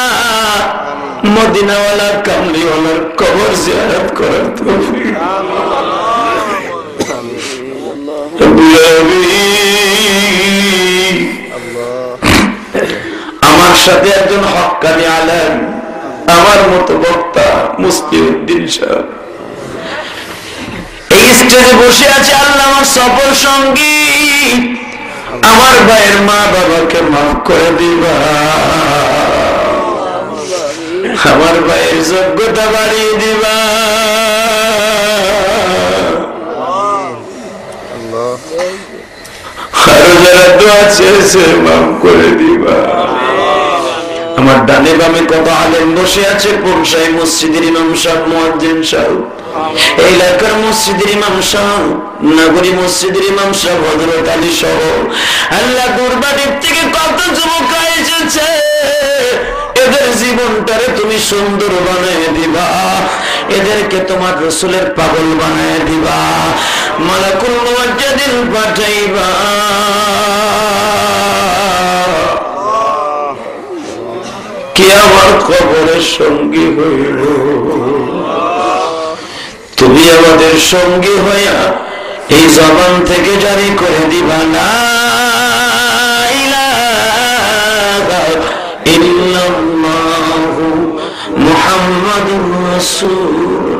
মদিনাওয়ালা কামলিওয়ালার কবর জিয়ারত করার তৌফিক আমার সাথে একজন হক্কানি আলেম, আমার মতো বক্তা মুস্তিউদ্দিন সাহেব এই স্টেজে বসে আছে। আল্লাহ আমার সফর সঙ্গী, আমার ভাইয়ের মা বাবাকে মাফ করে দিবা, আমার ভাইয়ের যোগ্যতা বাড়িয়ে দিবা। আরো যারা দোয়া চেয়েছে মাফ করে দিবা। আমার ডানে বামে কত আলেম বসে আছে, পুনশাই মসজিদের ইমাম সাহেব, মুয়াজ্জিন সাহেব, এই এলাকার মসজিদের ইমাম সাহেব, নগরী মসজিদের ইমাম সাহেব, হযরত আলী সহ আল্লাহ দুর্বাটির থেকে কত যুবক এসেছে, এদের জীবনটারে তুমি সুন্দর বানায় দিবা, এদেরকে তোমার রাসূলের পাগল বানায় দিবা, মালাকুল মুওয়াজ্জিদিন পাঠাইবা। কে আমার কবরের সঙ্গী হইল, তুমি আমাদের সঙ্গী হইয়া এই জবান থেকে জারি করে দিবা, লা ইলাহা ইল্লাল্লাহু মুহাম্মাদুর রাসূলুল্লাহ।